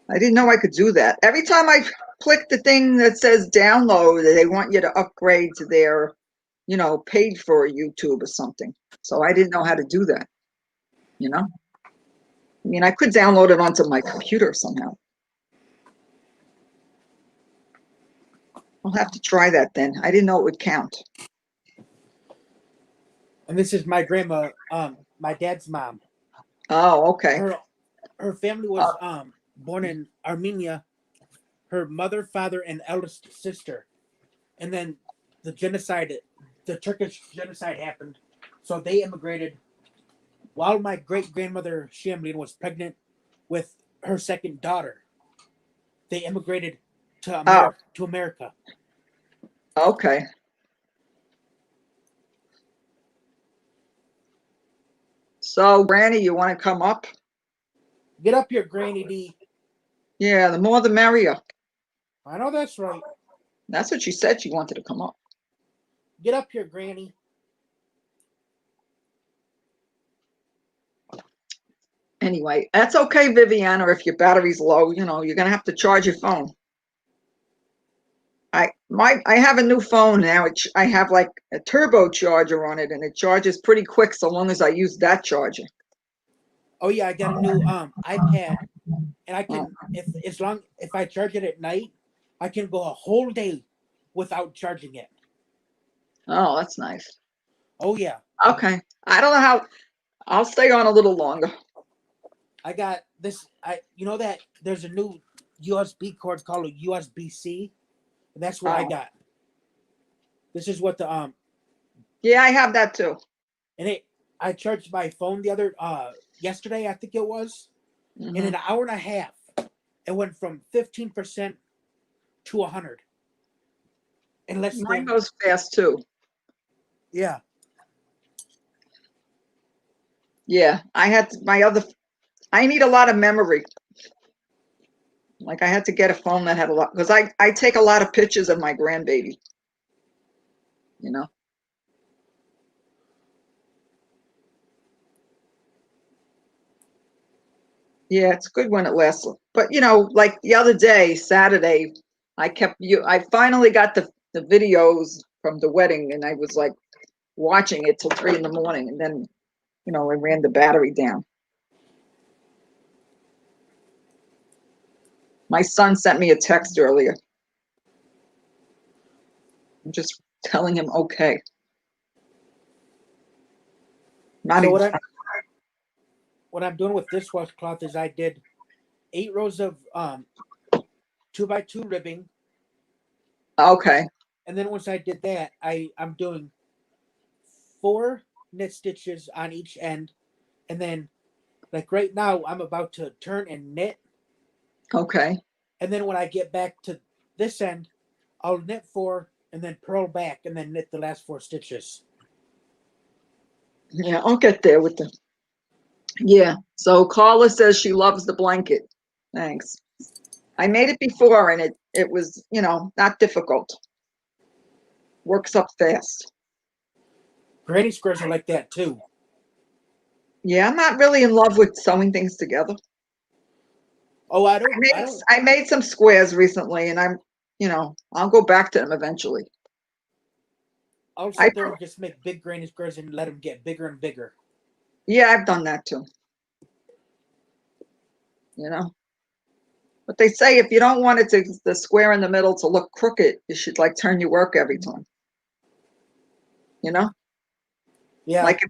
I didn't know I could do that. Every time I click the thing that says download, they want you to upgrade to their, you know, paid for YouTube or something. So I didn't know how to do that, you know. I mean, I could download it onto my computer somehow. I'll have to try that then. I didn't know it would count. And this is my grandma, my dad's mom. Oh, okay. Her family was born in Armenia. Her mother, father, and eldest sister. And then the Turkish genocide happened. So they immigrated while my great grandmother Shamlin was pregnant with her second daughter. They immigrated to Oh, America. okay. So, Granny, you want to come up? Get up here, Granny D. Yeah, the more the merrier. I know that's right. That's what she said. She wanted to come up. Get up here, Granny. Anyway, that's okay, Viviana. If your battery's low, you know, you're gonna have to charge your phone. I have a new phone now. I have like a turbo charger on it, and it charges pretty quick so long as I use that charger. Oh yeah, I got a new iPad, and I Oh, can if I charge it at night, I can go a whole day without charging it. oh, that's nice. Oh yeah. Okay, I don't know how. I'll stay on a little longer. I got this. You know that there's a new USB cord called a USB-C. And that's what I Oh, got. This is what the yeah, I have that too. and I charged my phone the other yesterday, I think it was. In Hmm. an hour and a half, it went from 15% to 100 in less Mine than goes fast too. yeah. Yeah, I had my other. I need a lot of memory. Like I had to get a phone that had a lot because I take a lot of pictures of my grandbaby. You know. Yeah, it's good when it lasts. But you know, like the other day, Saturday, I finally got the videos from the wedding, and I was like watching it till 3 in the morning, and then you know, I ran the battery down. My son sent me a text earlier. I'm just telling him okay. Not So even. what I'm doing with this washcloth is I did 8 rows of 2x2 ribbing, Okay. and then once I did that, I'm doing 4 knit stitches on each end, and then like right now I'm about to turn and knit, Okay. and then when I get back to this end, I'll knit 4 and then purl back and then knit the last 4 stitches. Yeah, I'll get there with the. Yeah. So Carla says she loves the blanket. Thanks. I made it before, and it was, you know, not difficult. Works up fast. Granny squares are like that too. Yeah, I'm not really in love with sewing things together. Oh, I don't. I made some squares recently, and you know, I'll go back to them eventually. I'll I sit there and just make big granny squares and let them get bigger and bigger. Yeah, I've done that too. You know, but they say if you don't want the square in the middle to look crooked, you should like turn your work every time. You know, Yeah. like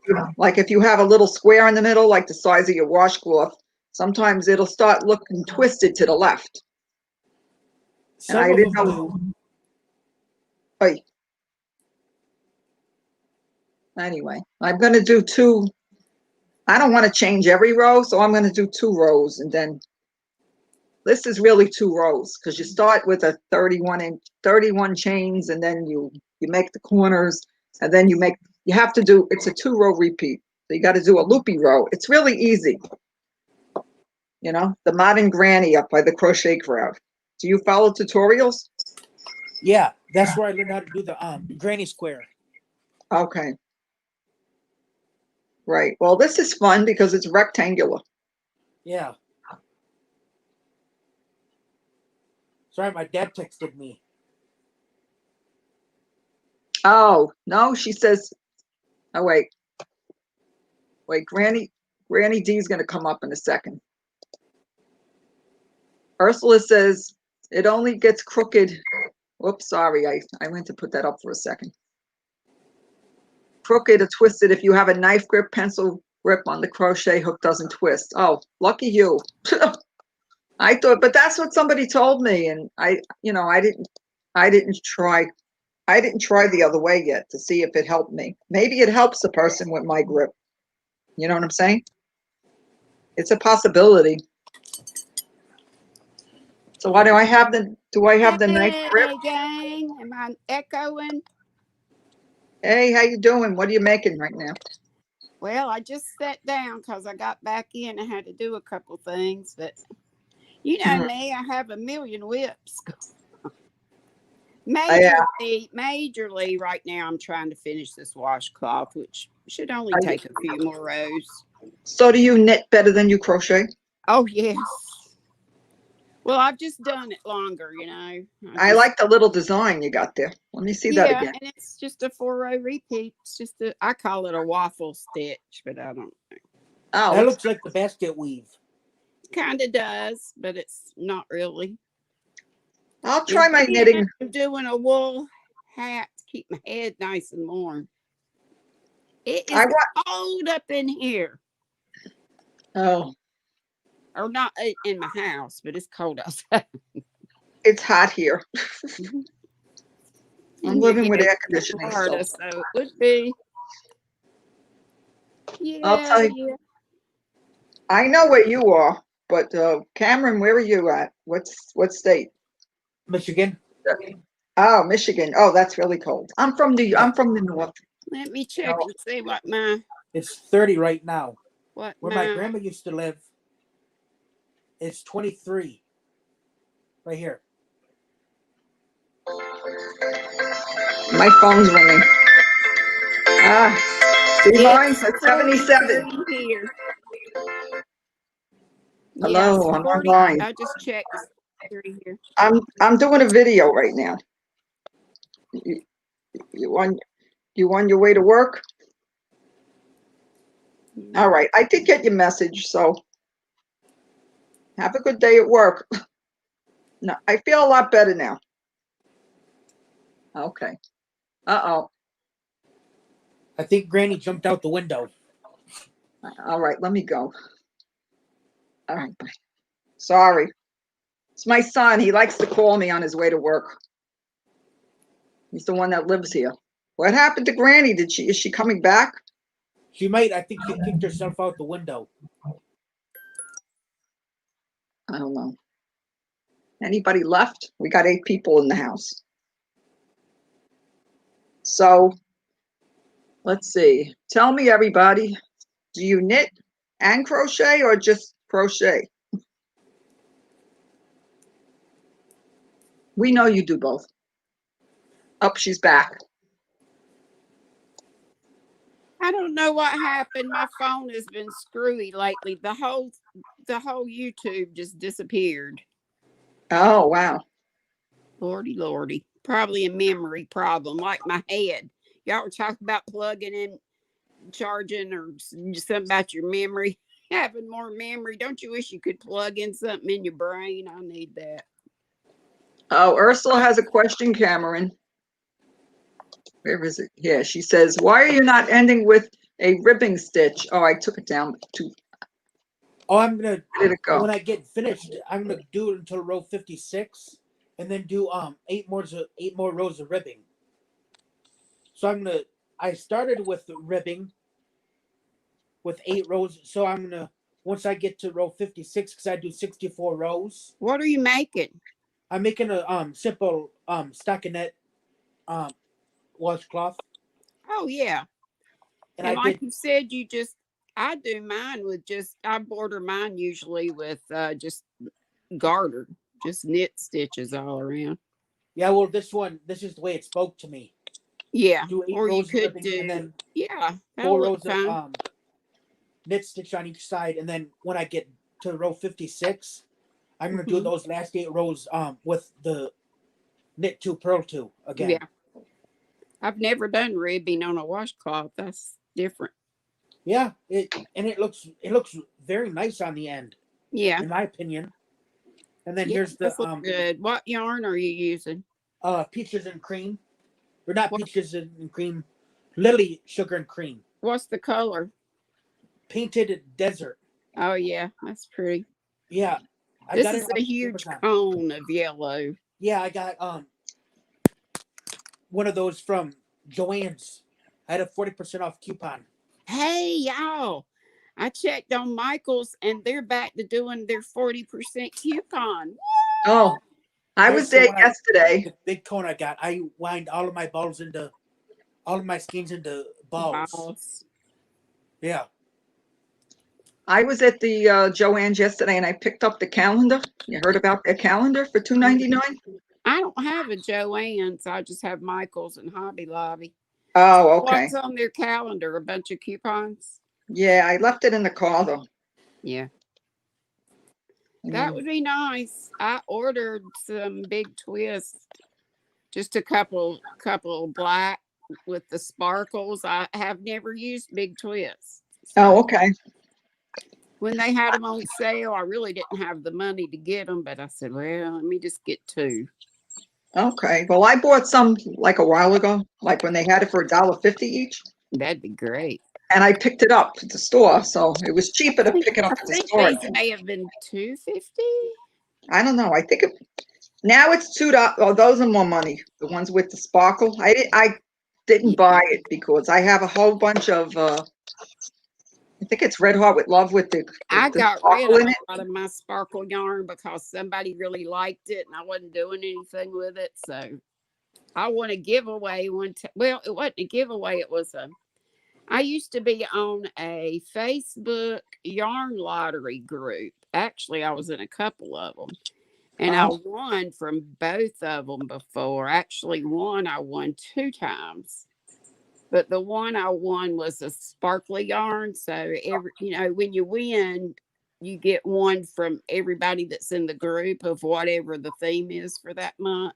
if you have a little square in the middle, like the size of your washcloth, sometimes it'll start looking twisted to the left. And Some I of didn't them do. know. Oy. Anyway, I'm going to do 2. I don't want to change every row, so I'm going to do 2 rows, and then this is really 2 rows because you start with a 31 chains, and then you make the corners, and then you have to do, it's a 2-row repeat. So you got to do a loopy row. It's really easy. You know, the Modern Granny up by the Crochet Crowd. Do you follow tutorials? Yeah, that's where I learned how to do the granny square. Okay. Right. Well, this is fun because it's rectangular. Yeah. Sorry, my dad texted me. Oh, no, she says, oh, wait, Granny D is going to come up in a second. Ursula says, it only gets crooked. Whoops, sorry, I meant to put that up for a second. Crooked or twisted if you have a knife grip, pencil grip on the crochet hook doesn't twist. Oh, lucky you. I thought, but that's what somebody told me, and you know, I didn't try the other way yet to see if it helped me. Maybe it helps the person with my grip. You know what I'm saying? It's a possibility. So why do I have the knife grip? Hey, gang. Am I echoing? Hey, how you doing? What are you making right now? Well, I just sat down because I got back in and had to do a couple things. But you know me, I have a million whips. Majorly right now, I'm trying to finish this washcloth, which should only take a few more rows. So do you knit better than you crochet? Oh, yes. Well, I've just done it longer, you know. I like the little design you got there. Let me see that again. And it's just a 4-row repeat. It's just I call it a waffle stitch, but I don't know. Oh, that looks like the basket weave. Kind of does, but it's not really. I'll try my knitting. I'm doing a wool hat to keep my head nice and warm. It is cold up in here. Oh. Or not in my house, but it's cold outside. It's hot here. I'm living with air conditioning. Florida, so it would be. Yeah, I'll tell you. I know where you are, but Cameron, where are you at? What state? Michigan. Oh, Michigan. Oh, that's really cold. I'm from the north. Let me check and see what my. It's 30 right now. Where my grandma used to live, it's 23. Right here. My phone's ringing. See, mine's at 77. Here. Yes, Hello, I'm 40. online. I just checked the security here. I'm doing a video right now. You, you on your way to work? All right. I did get your message, so have a good day at work. No, I feel a lot better now. Okay. Uh-oh. I think Granny jumped out the window. All right, let me go. All right, bye. Sorry. It's my son. He likes to call me on his way to work. He's the one that lives here. What happened to Granny? Is she coming back? She might. I think she kicked herself out the window. I don't know. Anybody left? We got 8 people in the house. So let's see. Tell me, everybody, do you knit and crochet or just crochet? We know you do both. Oh, she's back. I don't know what happened. My phone has been screwy lately. The whole YouTube just disappeared. Oh, wow. Lordy, lordy. Probably a memory problem, like my head. Y'all were talking about plugging in, charging, or something about your memory. Having more memory. Don't you wish you could plug in something in your brain? I need that. Oh, Ursula has a question, Cameron. Where is it? Yeah, she says, why are you not ending with a ribbing stitch? Oh, I took it down too. Oh, I'm gonna. Where did it go? When I get finished, I'm gonna do it until row 56, and then do 8 more rows of ribbing. So I started with ribbing with 8 rows. So I'm gonna, once I get to row 56, because I do 64 rows. What are you making? I'm making a simple stockinette washcloth. Oh yeah. And And I like did. you said, I do mine with I border mine usually with just garter, just knit stitches all around. Yeah, well, this is the way it spoke to me. Yeah. Do 8 Or you rows of could ribbing, and do, then yeah, that'll 4 look rows fine. of knit stitch on each side, and then when I get to row 56, I'm gonna do those last 8 rows with the knit 2 purl 2 again. Yeah. I've never done ribbing on a washcloth. That's different. Yeah, it looks very nice on the end, Yeah. in my opinion. And then Yeah, here's that's the good. What yarn are you using? peaches and cream, or not What, peaches and cream, lily sugar and cream, what's the color? painted desert. Oh yeah, that's pretty. Yeah, I This got it is a off huge Amazon. cone of yellow. Yeah, I got one of those from Joann's. I had a 40% off coupon. Hey y'all, I checked on Michael's and they're back to doing their 40% coupon. Oh, I was there yesterday. The big cone I got, I wind all of my skeins into balls. Balls. Yeah. I was at the Joann's yesterday and I picked up the calendar. You heard about their calendar for $2.99? I don't have a Joann's. I just have Michael's and Hobby Lobby. Oh, okay. What's on their calendar? A bunch of coupons? Yeah, I left it in the car though. Yeah. That would be nice. I ordered some big twists, just a couple black with the sparkles. I have never used big twists. So Oh, okay. when they had them on sale, I really didn't have the money to get them, but I said, well, let me just get 2. Okay. Well, I bought some like a while ago, like when they had it for $1.50 each. That'd be great. And I picked it up at the store, so it was cheaper to pick it up I at the think store. these may have been $2.50. I don't know. I think now it's $2. Oh, those are more money. The ones with the sparkle. I didn't buy it because I have a whole bunch of. I think it's Red Heart with Love with the I got rid sparkle of in a it. lot of my sparkle yarn because somebody really liked it and I wasn't doing anything with it. So I want to give away one. Well, it wasn't a giveaway. It was I used to be on a Facebook yarn lottery group. Actually, I was in a couple of them. And I won from both of them before. Actually, one I won 2 times. But the one I won was a sparkly yarn. So when you win, you get one from everybody that's in the group of whatever the theme is for that month.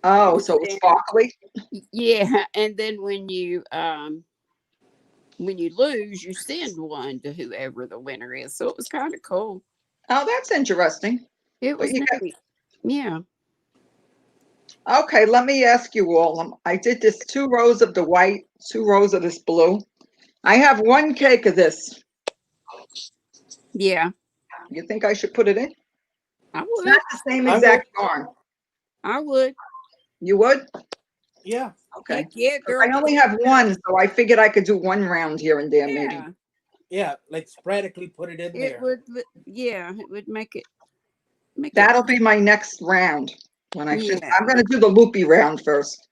Oh, And so it's then, sparkly. yeah, and then when you lose, you send one to whoever the winner is. So it was kind of cool. Oh, that's interesting. It But was neat. Yeah. okay, let me ask you all. I did this 2 rows of the white, 2 rows of this blue. I have 1 cake of this. Yeah. You think I should put it in? I It's would. not the same I exact yarn. I would. You would? Yeah. Okay. Heck yeah, 'Cause girl. I only have 1, so I figured I could do 1 round here and there, maybe. Yeah. Yeah. Like sporadically put it in It there. would. Yeah. It would make it. That'll be my next round when I finish. Yeah. I'm going to do the loopy round first.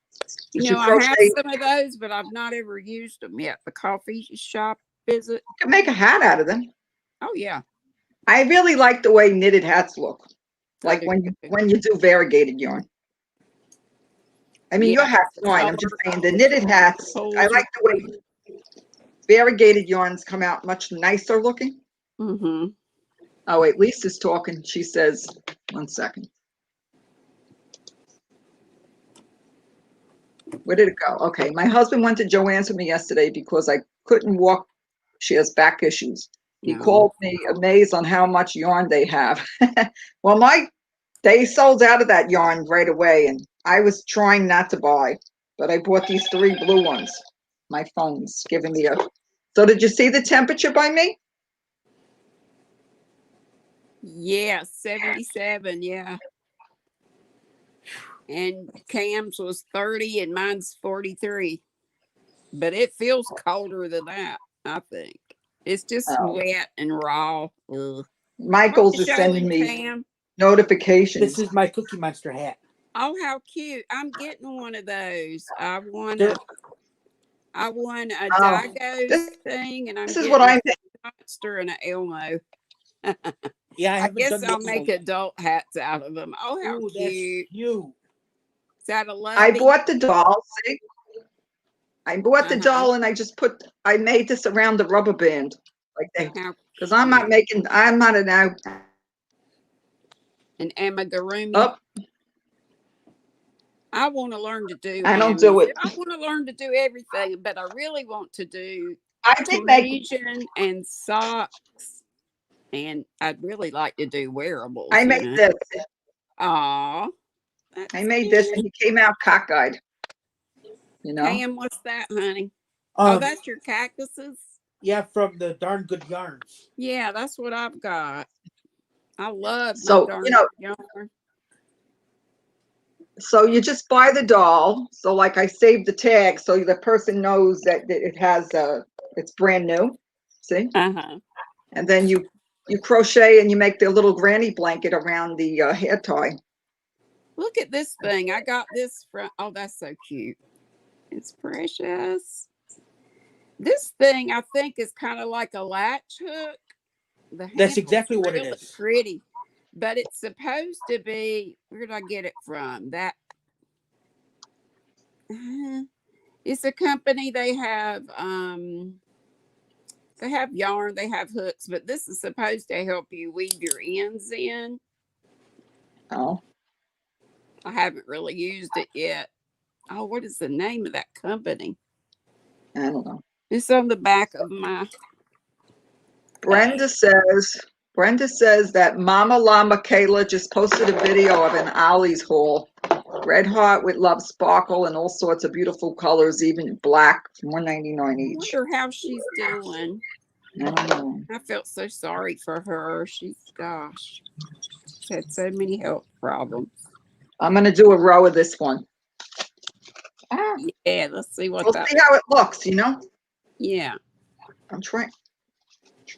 You Did know, you I crochet? have You some of those, but I've not ever used them yet. The coffee shop visit. can make a hat out of them. Oh yeah, I really like the way knitted hats look. I Like do when too. you do variegated yarn. I mean, your Yeah, hat's the fine. I'm just color, saying the knitted hats, I holes are like the way variegated yarns come out much nicer looking. Mm-hmm. Oh, wait, Lisa's talking. She says, 1 second. Where did it go? Okay, my husband went to Joann's with me yesterday because I couldn't walk. She has back issues. He No. called me amazed on how much yarn they have. Well, they sold out of that yarn right away, and I was trying not to buy, but I bought these 3 blue ones. My phone's giving me a. So did you see the temperature by me? Yeah, 77. Yeah, and Cam's was 30, and mine's 43. But it feels colder than that. I think it's just Oh, wet and raw. Ugh. What Michael's you is sending showing, me Cam? This notifications. is my Cookie Monster hat. Oh, how cute! I'm getting one of those. They're, I won a Oh, Dagos thing, and I'm this is what getting a I'm. monster and an Elmo. yeah, I I haven't guess done I'll this make one. adult hats out of them. Oh, how Ooh, that's cute! cute. Is that a I lovey? bought the doll. See, I bought the Uh-huh. doll, and I made this around the rubber band, How because I'm cute. not an out. An amigurumi. Up, I want to learn to do I don't do amis. it. I want to learn to do everything, but I really want to do I did make. Tunisian and socks, and I'd really like to do wearables. I made this. Aw, I that's made this, cute. and he came out cockeyed. You know. Cam, what's that, honey? Oh, Um, that's your cactuses? yeah, from the Darn Good Yarns. Yeah, that's what I've got. I love my So darn you know, yarn. so you just buy the doll. So like I saved the tag, so the person knows that it has it's brand new. See, Uh-huh. and then you crochet and you make the little granny blanket around the hair tie. Look at this thing. I got this from, oh, that's so cute. It's precious. This thing, I think, is kind of like a latch hook. The That's handle's exactly what it really is. pretty, but it's supposed to be, where did I get it from? That, it's a company. They have yarn, they have hooks, but this is supposed to help you weave your ends in. Oh, I haven't really used it yet. Oh, what is the name of that company? I don't know. It's on the back of my. Brenda says that Mama Llama Kayla just posted a video of an Ollie's haul. Red heart with love sparkle and all sorts of beautiful colors, even black, $1.99 each. Wonder how she's doing. I don't know. I felt so sorry for her. She's had so many health problems. I'm gonna do a row of this one. Yeah, let's see what We'll that. see how it looks, you know. Yeah, I'm trying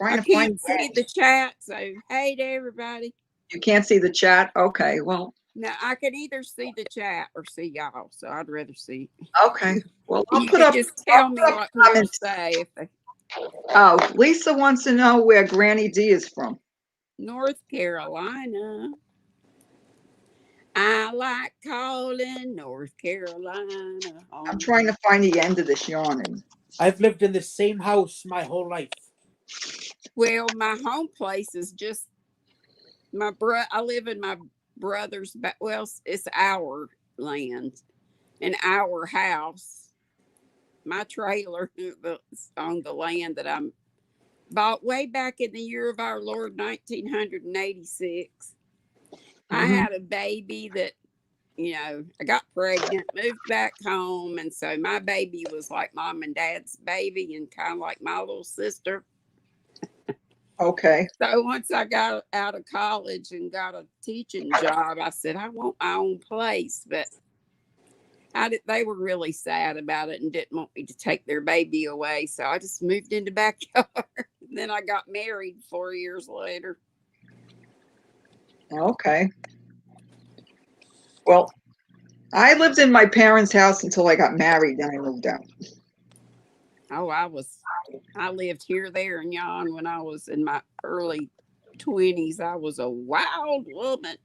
I to find. can't see the chat, so hey to everybody. You can't see the chat. Okay, well. No, I can either see the chat or see y'all, so I'd rather see. Okay, well I'll You put can up. just tell I'll me put up what people comments. say. If they, Oh, Lisa wants to know where Granny D is from. North Carolina. I like calling North Carolina home. I'm trying to find the end of this yarn. I've lived in the same house my whole life. Well, my home place is just I live in my brother's well, it's our land and our house. My trailer is on the land that I'm bought way back in the year of our Lord 1986. I had a baby that, I got pregnant, moved back home, and so my baby was like mom and dad's baby and kind of like my little sister. Okay. So once I got out of college and got a teaching job, I said, I want my own place. But they were really sad about it and didn't want me to take their baby away. So I just moved into backyard. And then I got married 4 years later. Okay. Well, I lived in my parents' house until I got married, then I moved out. Oh, I lived here, there, and yon when I was in my early 20s. I was a wild woman.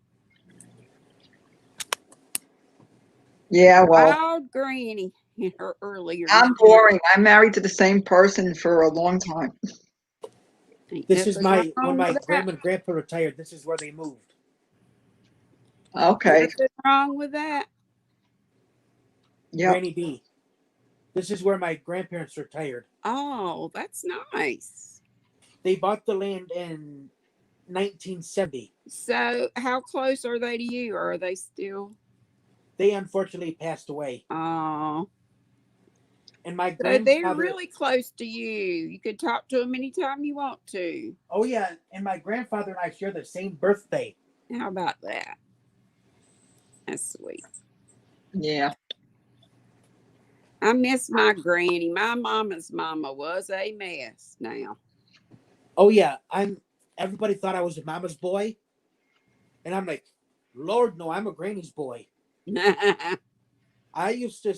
Yeah, well. Wild granny in her earlier. I'm boring. I'm married to the same person for a long time. This is when my grandma and grandpa retired. This is where they moved. Okay. Nothing wrong with that. Yeah. Granny B. This is where my grandparents retired. Oh, that's nice. They bought the land in 1970. So, how close are they to you? Or are they still? They unfortunately passed away. Oh. And my So they're really close to you. You could talk to them anytime you want to. Oh, yeah. And my grandfather and I share the same birthday. How about that? That's sweet. Yeah. I miss my granny. My mama's mama was a mess now. Oh, yeah. Everybody thought I was a mama's boy. And I'm like, Lord, no, I'm a granny's boy. I used to,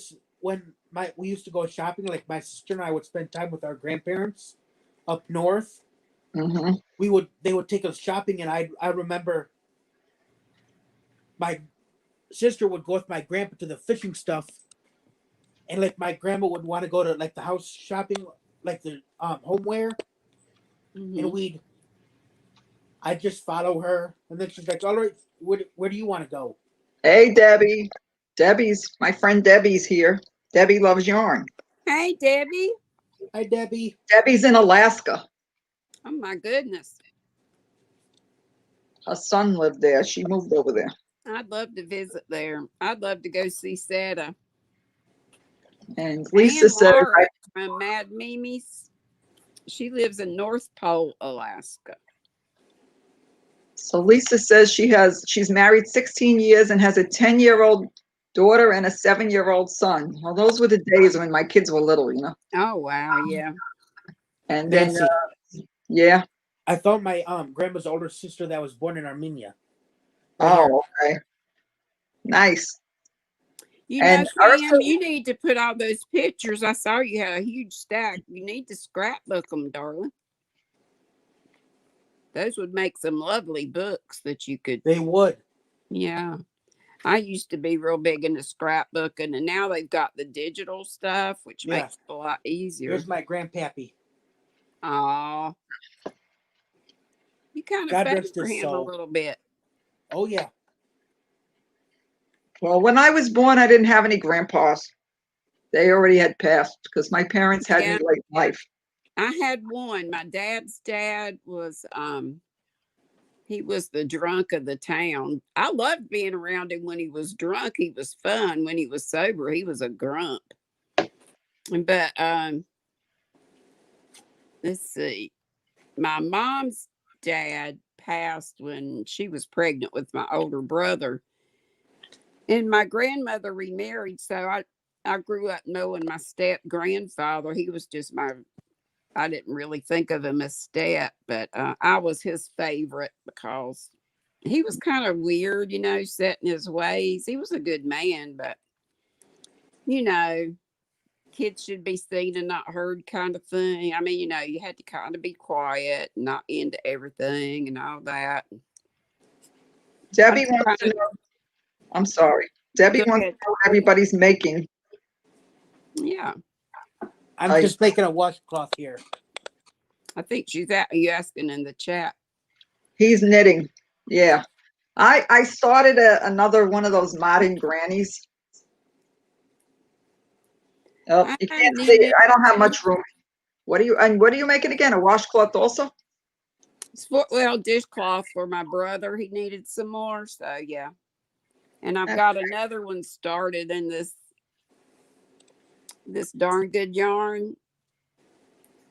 we used to go shopping, like my sister and I would spend time with our grandparents up north. Mm-hmm. They would take us shopping, and I remember my sister would go with my grandpa to the fishing stuff, and like my grandma would want to go to like the house shopping, like the homeware, and I'd just follow her, and then she's like, all right, where do you want to go? Hey, Debbie. My friend Debbie's here. Debbie loves yarn. Hey, Debbie. Hi, Debbie. Debbie's in Alaska. Oh, my goodness. Her son lived there. She moved over there. I'd love to visit there. I'd love to go see Seta. And Lisa said, Laura from Mad Mimi's. She lives in North Pole, Alaska. So Lisa says she's married 16 years and has a 10-year-old daughter and a 7-year-old son. Well, those were the days when my kids were little, Oh, wow, yeah. And then, yeah. I found my grandma's older sister that was born in Armenia. Oh, okay. Nice. Sam, you need to put all those pictures. I saw you had a huge stack. You need to scrapbook them, darling. Those would make some lovely books that you could. They would. Yeah. I used to be real big into scrapbooking, and now they've got the digital stuff, which makes it a lot easier. Here's my grandpappy. Aw. You kind of fed for him a little bit. Oh, yeah. Well, when I was born, I didn't have any grandpas. They already had passed because my parents had me late in life. I had one. My dad's dad was, he was the drunk of the town. I loved being around him when he was drunk. He was fun. When he was sober, he was a grump. But, let's see. My mom's dad passed when she was pregnant with my older brother. And my grandmother remarried, so I grew up knowing my step-grandfather. He was just I didn't really think of him as step, but I was his favorite because he was kind of weird, set in his ways. He was a good man, but, kids should be seen and not heard kind of thing. I mean, you had to kind of be quiet, not into everything and all that. Debbie wants to know. I'm sorry. Debbie wants to know what everybody's making. Yeah. I'm just making a washcloth here. I think she's you asking in the chat. He's knitting. Yeah. I started another one of those modern grannies. Oh, you can't see it. I don't have much room. What are you making again? A washcloth also? It's well, dishcloth for my brother. He needed some more, so yeah. And I've got another one started in this darn good yarn.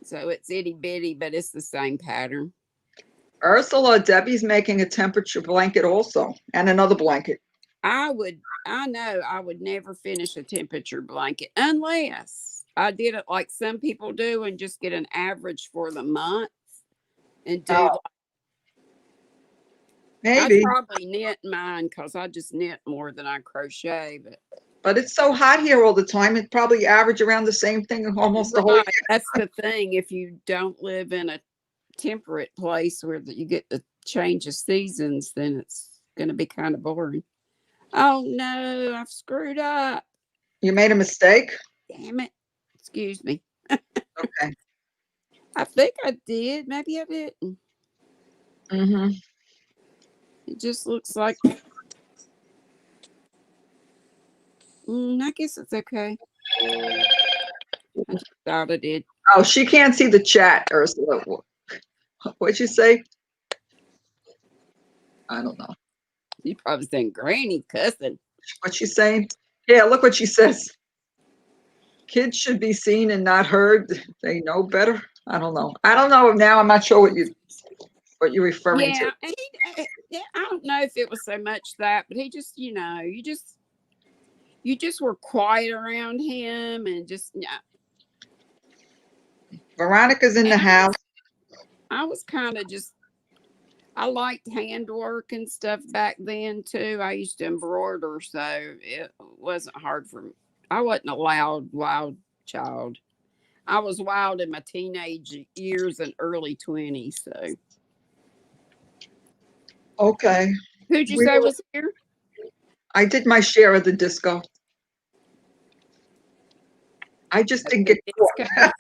So it's itty bitty, but it's the same pattern. Ursula, Debbie's making a temperature blanket also, and another blanket. I know I would never finish a temperature blanket unless I did it like some people do and just get an average for the month and do. Maybe. I'd probably knit mine because I just knit more than I crochet, but it's so hot here all the time. It probably average around the same thing almost the whole year. That's the thing. If you don't live in a temperate place where you get the change of seasons, then it's going to be kind of boring. Oh no, I've screwed up. You made a mistake? Damn it. Excuse me. Okay. I think I did. Maybe I didn't. Mm-hmm. It just looks like. I guess it's okay. I just thought I did. Oh, she can't see the chat, Ursula. What'd you say? I don't know. You probably saying Granny cussing. What's she saying? Yeah, look what she says. Kids should be seen and not heard. They know better. I don't know. I don't know now. I'm not sure what you're referring to. Yeah, I don't know if it was so much that, but he just, you just were quiet around him and just, yeah. Veronica's in the house. I was kind of just, I liked handwork and stuff back then too. I used to embroider, so it wasn't hard for me. I wasn't a wild child. I was wild in my teenage years and early 20s, so. Okay. Who'd you say was here? I did my share of the disco. I just didn't get caught.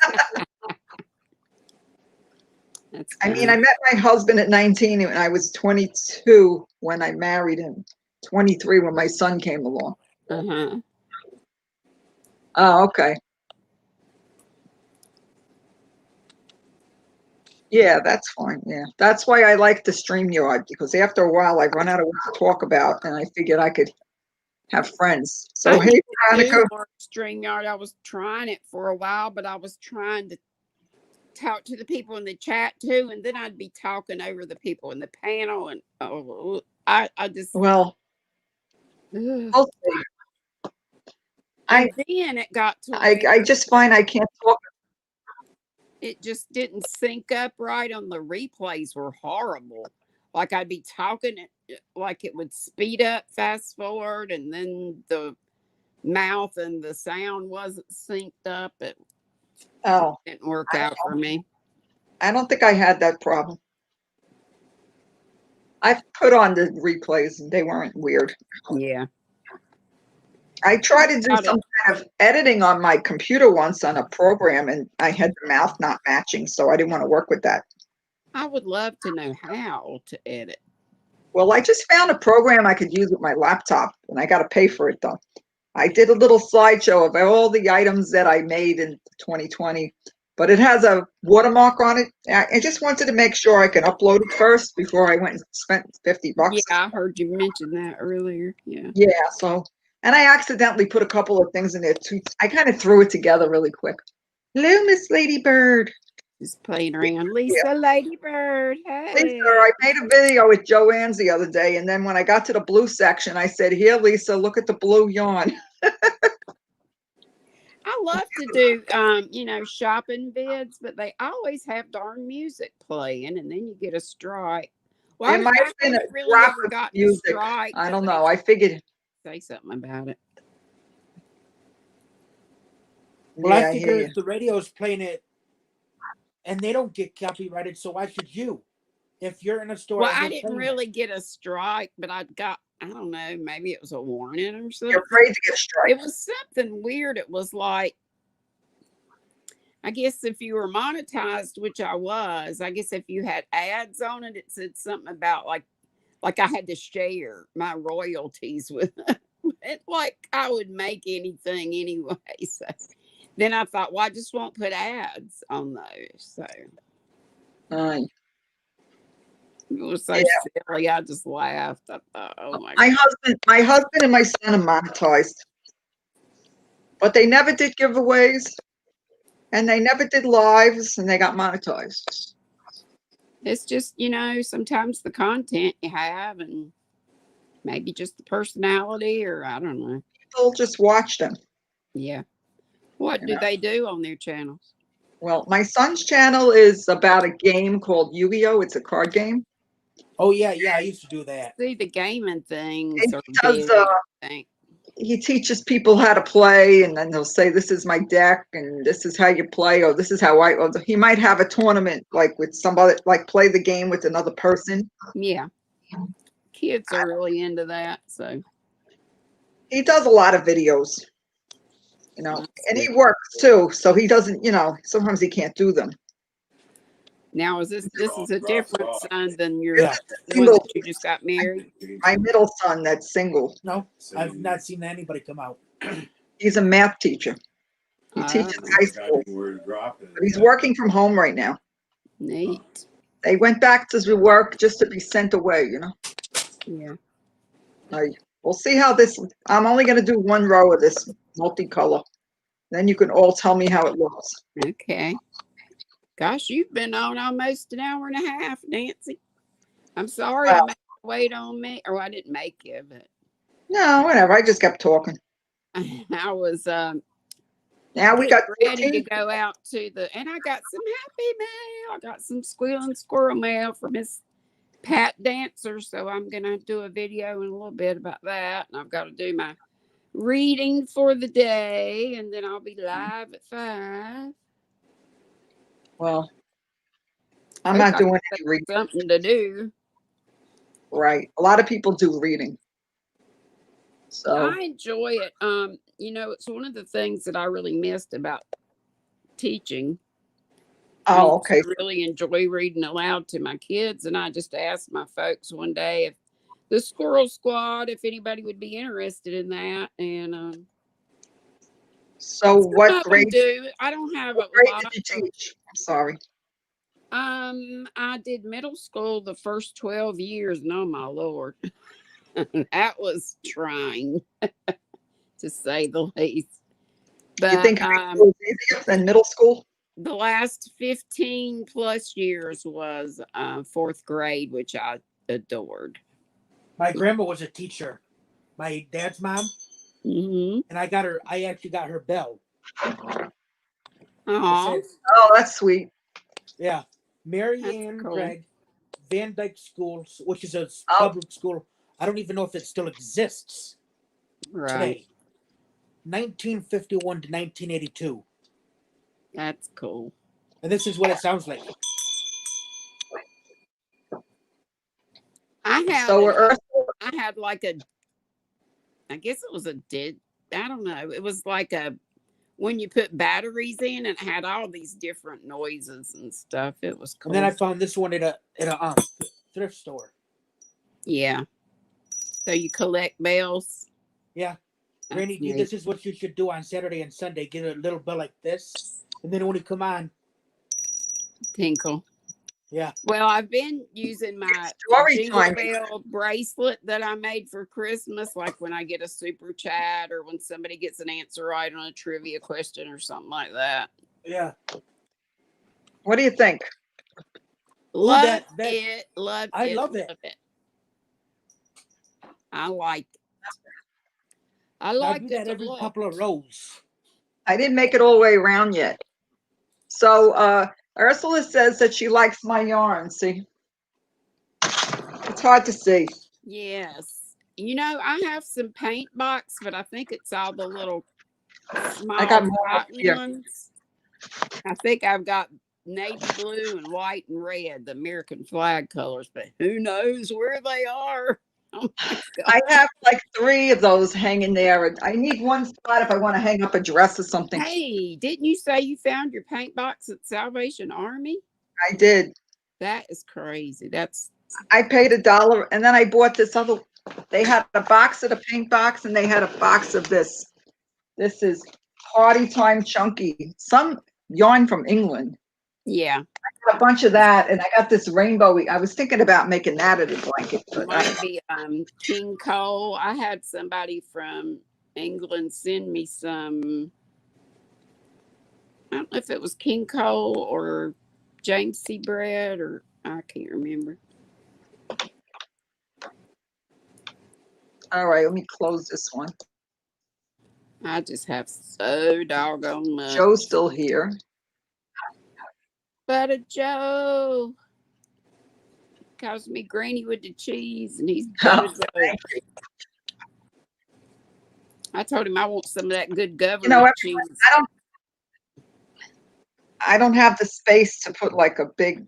I mean, I met my husband at 19 and I was 22 when I married him. 23 when my son came along. Uh-huh. Oh, okay. Yeah, that's fine. Yeah, that's why I like the StreamYard, because after a while I run out of what to talk about, and I figured I could have friends. So hey, Veronica. StreamYard. I was trying it for a while, but I was trying to talk to the people in the chat too, and then I'd be talking over the people in the panel, and I just well. And then it got to I just find I can't talk. It just didn't sync up right on the replays. Were horrible. Like I'd be talking, like it would speed up, fast forward, and then the mouth and the sound wasn't synced up. It didn't work out for me. I don't think I had that problem. I've put on the replays and they weren't weird. Yeah. I tried to do some kind of editing on my computer once on a program, and I had the mouth not matching, so I didn't want to work with that. I would love to know how to edit. Well, I just found a program I could use with my laptop, and I got to pay for it, though. I did a little slideshow of all the items that I made in 2020, but it has a watermark on it. I just wanted to make sure I can upload it first before I went and spent $50. Yeah, I heard you mention that earlier. Yeah. Yeah, so... And I accidentally put a couple of things in there too. I kind of threw it together really quick. Hello, Miss Ladybird. Just playing around. Lisa Ladybird. Hey. Lisa, I made a video with Joanne's the other day, and then when I got to the blue section, I said, "Here, Lisa, look at the blue yarn." I love to do, shopping vids, but they always have darn music playing, and then you get a strike. Well, it might have been a drop of music. I don't know. I figured. Say something about it. Well, I figure if the radio's playing it and they don't get copyrighted, so why should you? If you're in a store. Well, I didn't really get a strike, but I don't know, maybe it was a warning or something. You're afraid to get a strike. It was something weird. It was like I guess if you were monetized, which I was, I guess if you had ads on it, it said something about like I had to share my royalties with it, like I would make anything anyway. So then I thought, well, I just won't put ads on those. So Uh, it was so yeah. silly. I just laughed. I thought, oh my My God. husband and my son are monetized, but they never did giveaways, and they never did lives, and they got monetized. It's just, sometimes the content you have and maybe just the personality, or I don't know. People just watch them. Yeah. What You do know? they do on their channels? Well, my son's channel is about a game called Yu-Gi-Oh! It's a card game. Oh yeah, I used to do that. See, the gaming things And are he does, big, I think. he teaches people how to play, and then he'll say, "This is my deck, and this is how you play," or "This is how I." Or he might have a tournament like with somebody, like play the game with another person. Yeah. Kids are really into that. So He does a lot of videos, that's and good. he works too, so he doesn't. Sometimes he can't do them. Now, this is a different son than your Yeah. one that you just got married? My middle son, that's single. No, I've not seen anybody come out. He's a math teacher. He teaches high school, but he's working from home right now. Neat. They went back to work just to be sent away. Yeah. We'll see how this. I'm only going to do one row of this multicolor. Then you can all tell me how it looks. Okay. Gosh, you've been on almost an hour and a half, Nancy. I'm sorry I made you wait on me. Or I didn't make you, but No, whatever. I just kept talking. I was Now we got ready to go out and I got some happy mail. I got some squealing squirrel mail from Miss Pat Dancer. So I'm gonna do a video in a little bit about that. And I've got to do my reading for the day, and then I'll be live at 5. Well, I'm not doing any reading. Something to do. Right. A lot of people do reading. So I enjoy it. It's one of the things that I really missed about teaching. I okay. really enjoy reading aloud to my kids, and I just asked my folks one day if the Squirrel Squad, if anybody would be interested in that. And so what grade do I don't have a lot did you teach? I'm sorry. I did middle school the first 12 years, and oh my Lord. That was trying, to say the least. But You think high school is easier than middle school? the last 15 plus years was 4th grade, which I adored. My grandma was a teacher. My dad's mom. Mm-hmm. And I actually got her bell. Oh, that's sweet. Yeah. Mary That's Ann cool. Gregg, Van Dyke School, which is a public school. I don't even know if it still exists right. today. 1951 to 1982. That's cool. And this is what it sounds like. I had like I guess it was I don't know. It was like when you put batteries in, and it had all these different noises and stuff. It was cool. And then I found this one at a thrift store. Yeah. So you collect bells? Yeah. Granny, this is what you should do on Saturday and Sunday. Get a little bell like this. And then when you come on, tinkle. Yeah. Well, I've been using my Jingle Bell bracelet that I made for Christmas, like when I get a super chat or when somebody gets an answer right on a trivia question or something like that. Yeah. What do you think? Love it. I love it. I like it. I like that every couple of rows. I didn't make it all the way around yet. So Ursula says that she likes my yarn. See, it's hard to see. Yes. I have some paint box, but I think it's all the little small ones. I think I've got navy blue and white and red, the American flag colors, but who knows where they are. Oh my God. I have like 3 of those hanging there. And I need one spot if I want to hang up a dress or something. Hey, didn't you say you found your paint box at Salvation Army? I did. That is crazy. That's I paid $1 and then I bought this other. They had a box of the paint box and they had a box of this. This is Party Time Chunky. Some yarn from England. yeah. A bunch of that, and I got this rainbow. I was thinking about making that as a blanket, but Might be King Cole. I had somebody from England send me some. I don't know if it was King Cole or James C. Bread, or I can't remember. all right, let me close this one. I just have so doggone much. Joe's still here. But a Joe calls me Granny with the cheese, and he's Butter Joe. I told him I want some of that good government cheese. I don't have the space to put like a big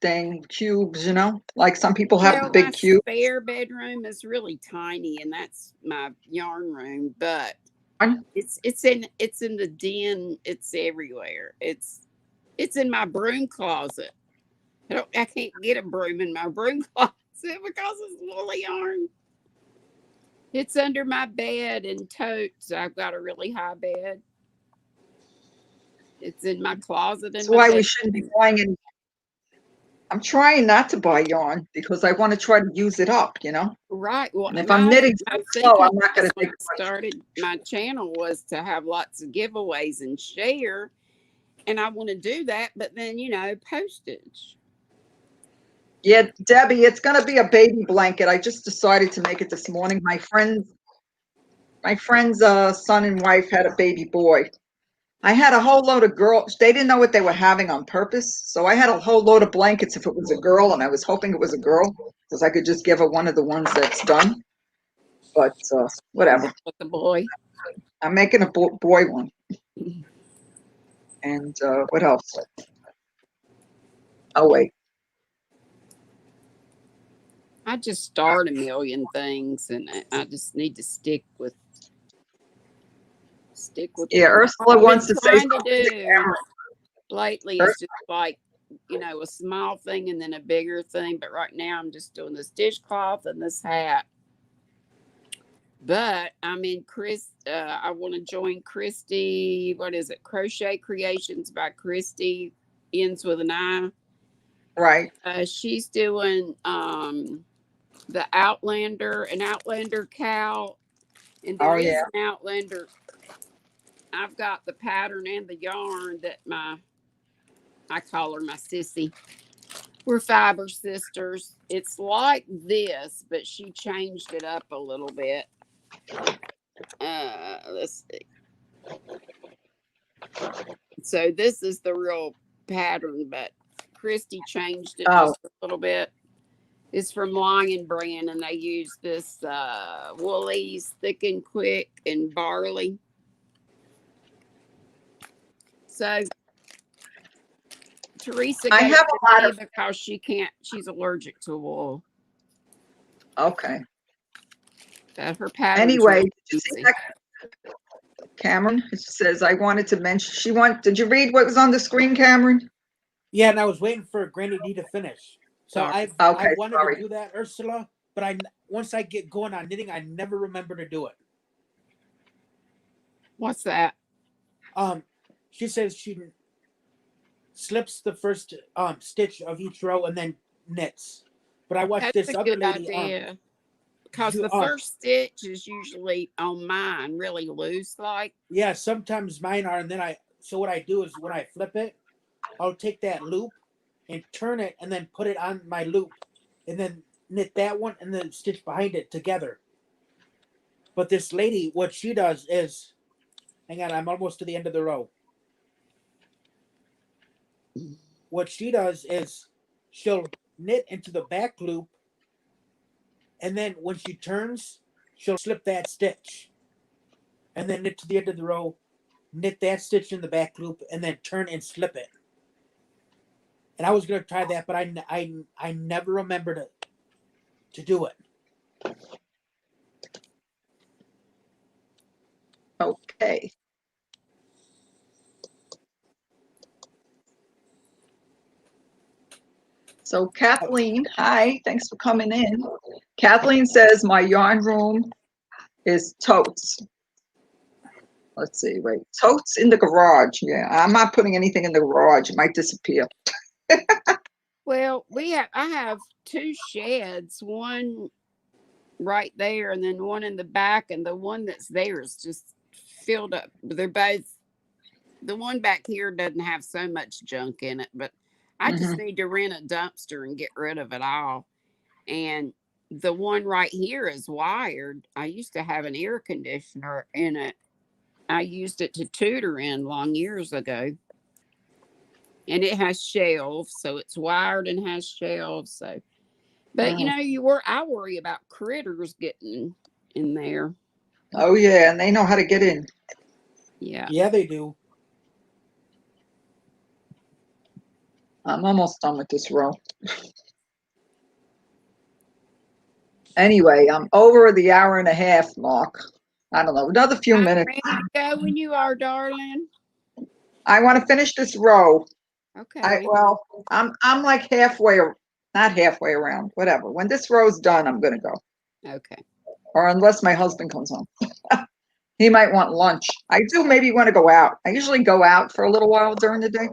thing, cubes, like some people have the big cube. My spare bedroom is really tiny, and that's my yarn room. But it's in the den. It's everywhere. It's in my broom closet. I can't get a broom in my broom closet because it's woolly yarn. It's under my bed and totes. I've got a really high bed. It's in my closet. That's why we shouldn't be buying any. I'm trying not to buy yarn because I want to try to use it up, Right. Well, and if I'm knitting slow, I'm not going to take started my channel was to have lots of giveaways and share, and I want to do that, but then postage. Yeah, Debbie, it's going to be a baby blanket. I just decided to make it this morning. My friend's son and wife had a baby boy. I had a whole load of girls. They didn't know what they were having on purpose. So I had a whole load of blankets if it was a girl, and I was hoping it was a girl because I could just give her one of the ones that's done. But whatever. With the boy. I'm making a boy one. And what else? Oh, wait. I just start a million things, and I just need to stick with. Yeah, Ursula wants to say something. Lately, it's just like a small thing and then a bigger thing. But right now, I'm just doing this dishcloth and this hat. But I'm in I want to join Christy. What is it? Crochet Creations by Christy. Ends with an I. Right. She's doing the Outlander, an Outlander cow, and there is an Outlander. I've got the pattern and the yarn that I call her my sissy. We're fiber sisters. It's like this, but she changed it up a little bit. Let's see. So this is the real pattern, but Christy changed it just a little bit. It's from Lion Brand, and they use this Woolies Thick and Quick and barley. So Teresa gave it to me because she's allergic to wool. Okay. Her pattern. Anyway, did you see that? Cameron says, I wanted to mention, did you read what was on the screen, Cameron? Yeah, and I was waiting for Granny D to finish. So I wanted to do that, Ursula, but once I get going on knitting, I never remember to do it. What's that? She says she slips the first stitch of each row and then knits. But I watched this other lady. Idea. Because the first stitch is usually on mine really loose, like. Yeah, sometimes mine are, and then so what I do is when I flip it, I'll take that loop and turn it and then put it on my loop and then knit that one and then stitch behind it together. But this lady, what she does is, hang on, I'm almost to the end of the row. What she does is she'll knit into the back loop, and then when she turns, she'll slip that stitch and then knit to the end of the row, knit that stitch in the back loop, and then turn and slip it. And I was going to try that, but I never remembered to do it. Okay. So Kathleen, hi, thanks for coming in. Kathleen says my yarn room is totes. Let's see, wait, totes in the garage. Yeah, I'm not putting anything in the garage. It might disappear. Well, I have two sheds, one right there and then one in the back, and the one that's there is just filled up. They're both, the one back here doesn't have so much junk in it, but I just need to rent a dumpster and get rid of it all. And the one right here is wired. I used to have an air conditioner in it. I used it to tutor in long years ago. And it has shelves, so it's wired and has shelves. So, but I worry about critters getting in there. Oh yeah, and they know how to get in. Yeah. Yeah, they do. I'm almost done with this row. Anyway, I'm over the hour and a half mark. I don't know, another few I'm minutes. ready to go when you are, darling. I want to finish this row. Okay. I'm like halfway, not halfway around, whatever. When this row's done, I'm gonna go. Okay. Or unless my husband comes home. He might want lunch. I do maybe want to go out. I usually go out for a little while during the day.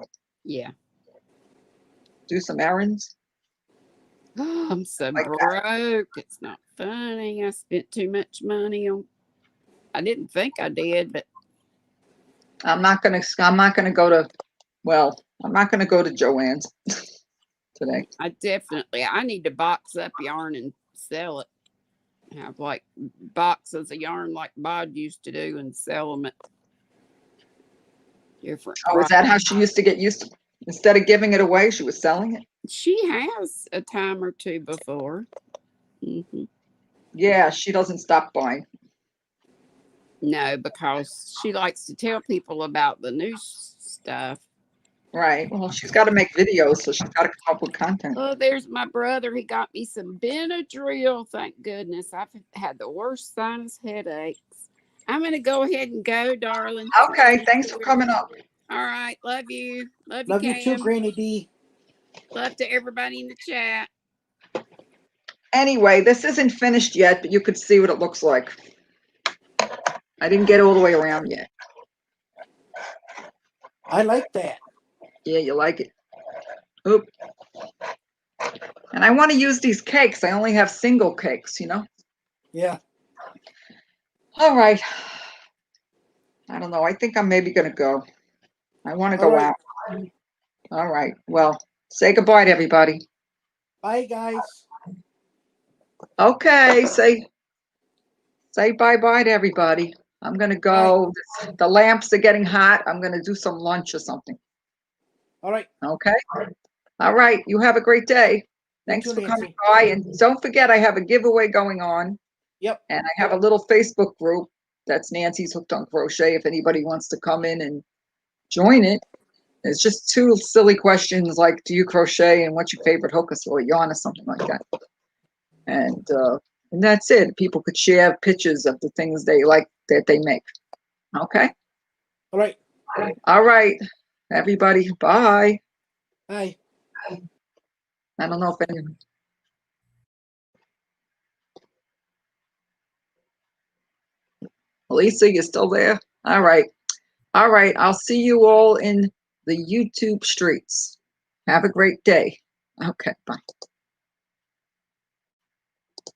Yeah. Do some errands. Oh, I'm so Like broke. It's not funny. I spent too much money on. I didn't think I did, but I'm not gonna go to. Well, I'm not gonna go to Joann's today. I need to box up yarn and sell it. Have like boxes of yarn like Bod used to do and sell them at different Oh, is that how she used to get used to? Instead of giving it away, she was selling it. She has a time or two before. Yeah, she doesn't stop buying. No, because she likes to tell people about the new stuff. Right. Well, she's got to make videos, so she's got to come up with content. Oh, there's my brother. He got me some Benadryl. Thank goodness. I've had the worst sinus headaches. I'm going to go ahead and go, darling. Okay. Thanks for coming up. All right. Love you. Love Love you too, Cam. Granny D. Love to everybody in the chat. Anyway, this isn't finished yet, but you could see what it looks like. I didn't get all the way around yet. I like that. Yeah, you like it. Oop. And I want to use these cakes. I only have single cakes, Yeah. All right. I don't know. I think I'm maybe going to go. I want to go out. All right. Well, say goodbye to everybody. Bye, guys. Okay. Say bye-bye to everybody. I'm going to go. The lamps are getting hot. I'm going to do some lunch or something. All right. Okay. All right. You have a great day. Thanks for coming by. And don't forget, I have a giveaway going on. Yep. And I have a little Facebook group. That's Nancy's Hooked on Crochet. If anybody wants to come in and join it. It's just two silly questions like, do you crochet and what's your favorite hook or yarn or something like that. And that's it. People could share pictures of the things they like that they make. Okay. All right. All right. Everybody. Bye. Bye. I don't know if anyone. Lisa, you're still there? All right. All right. I'll see you all in the YouTube streets. Have a great day. Okay. Bye.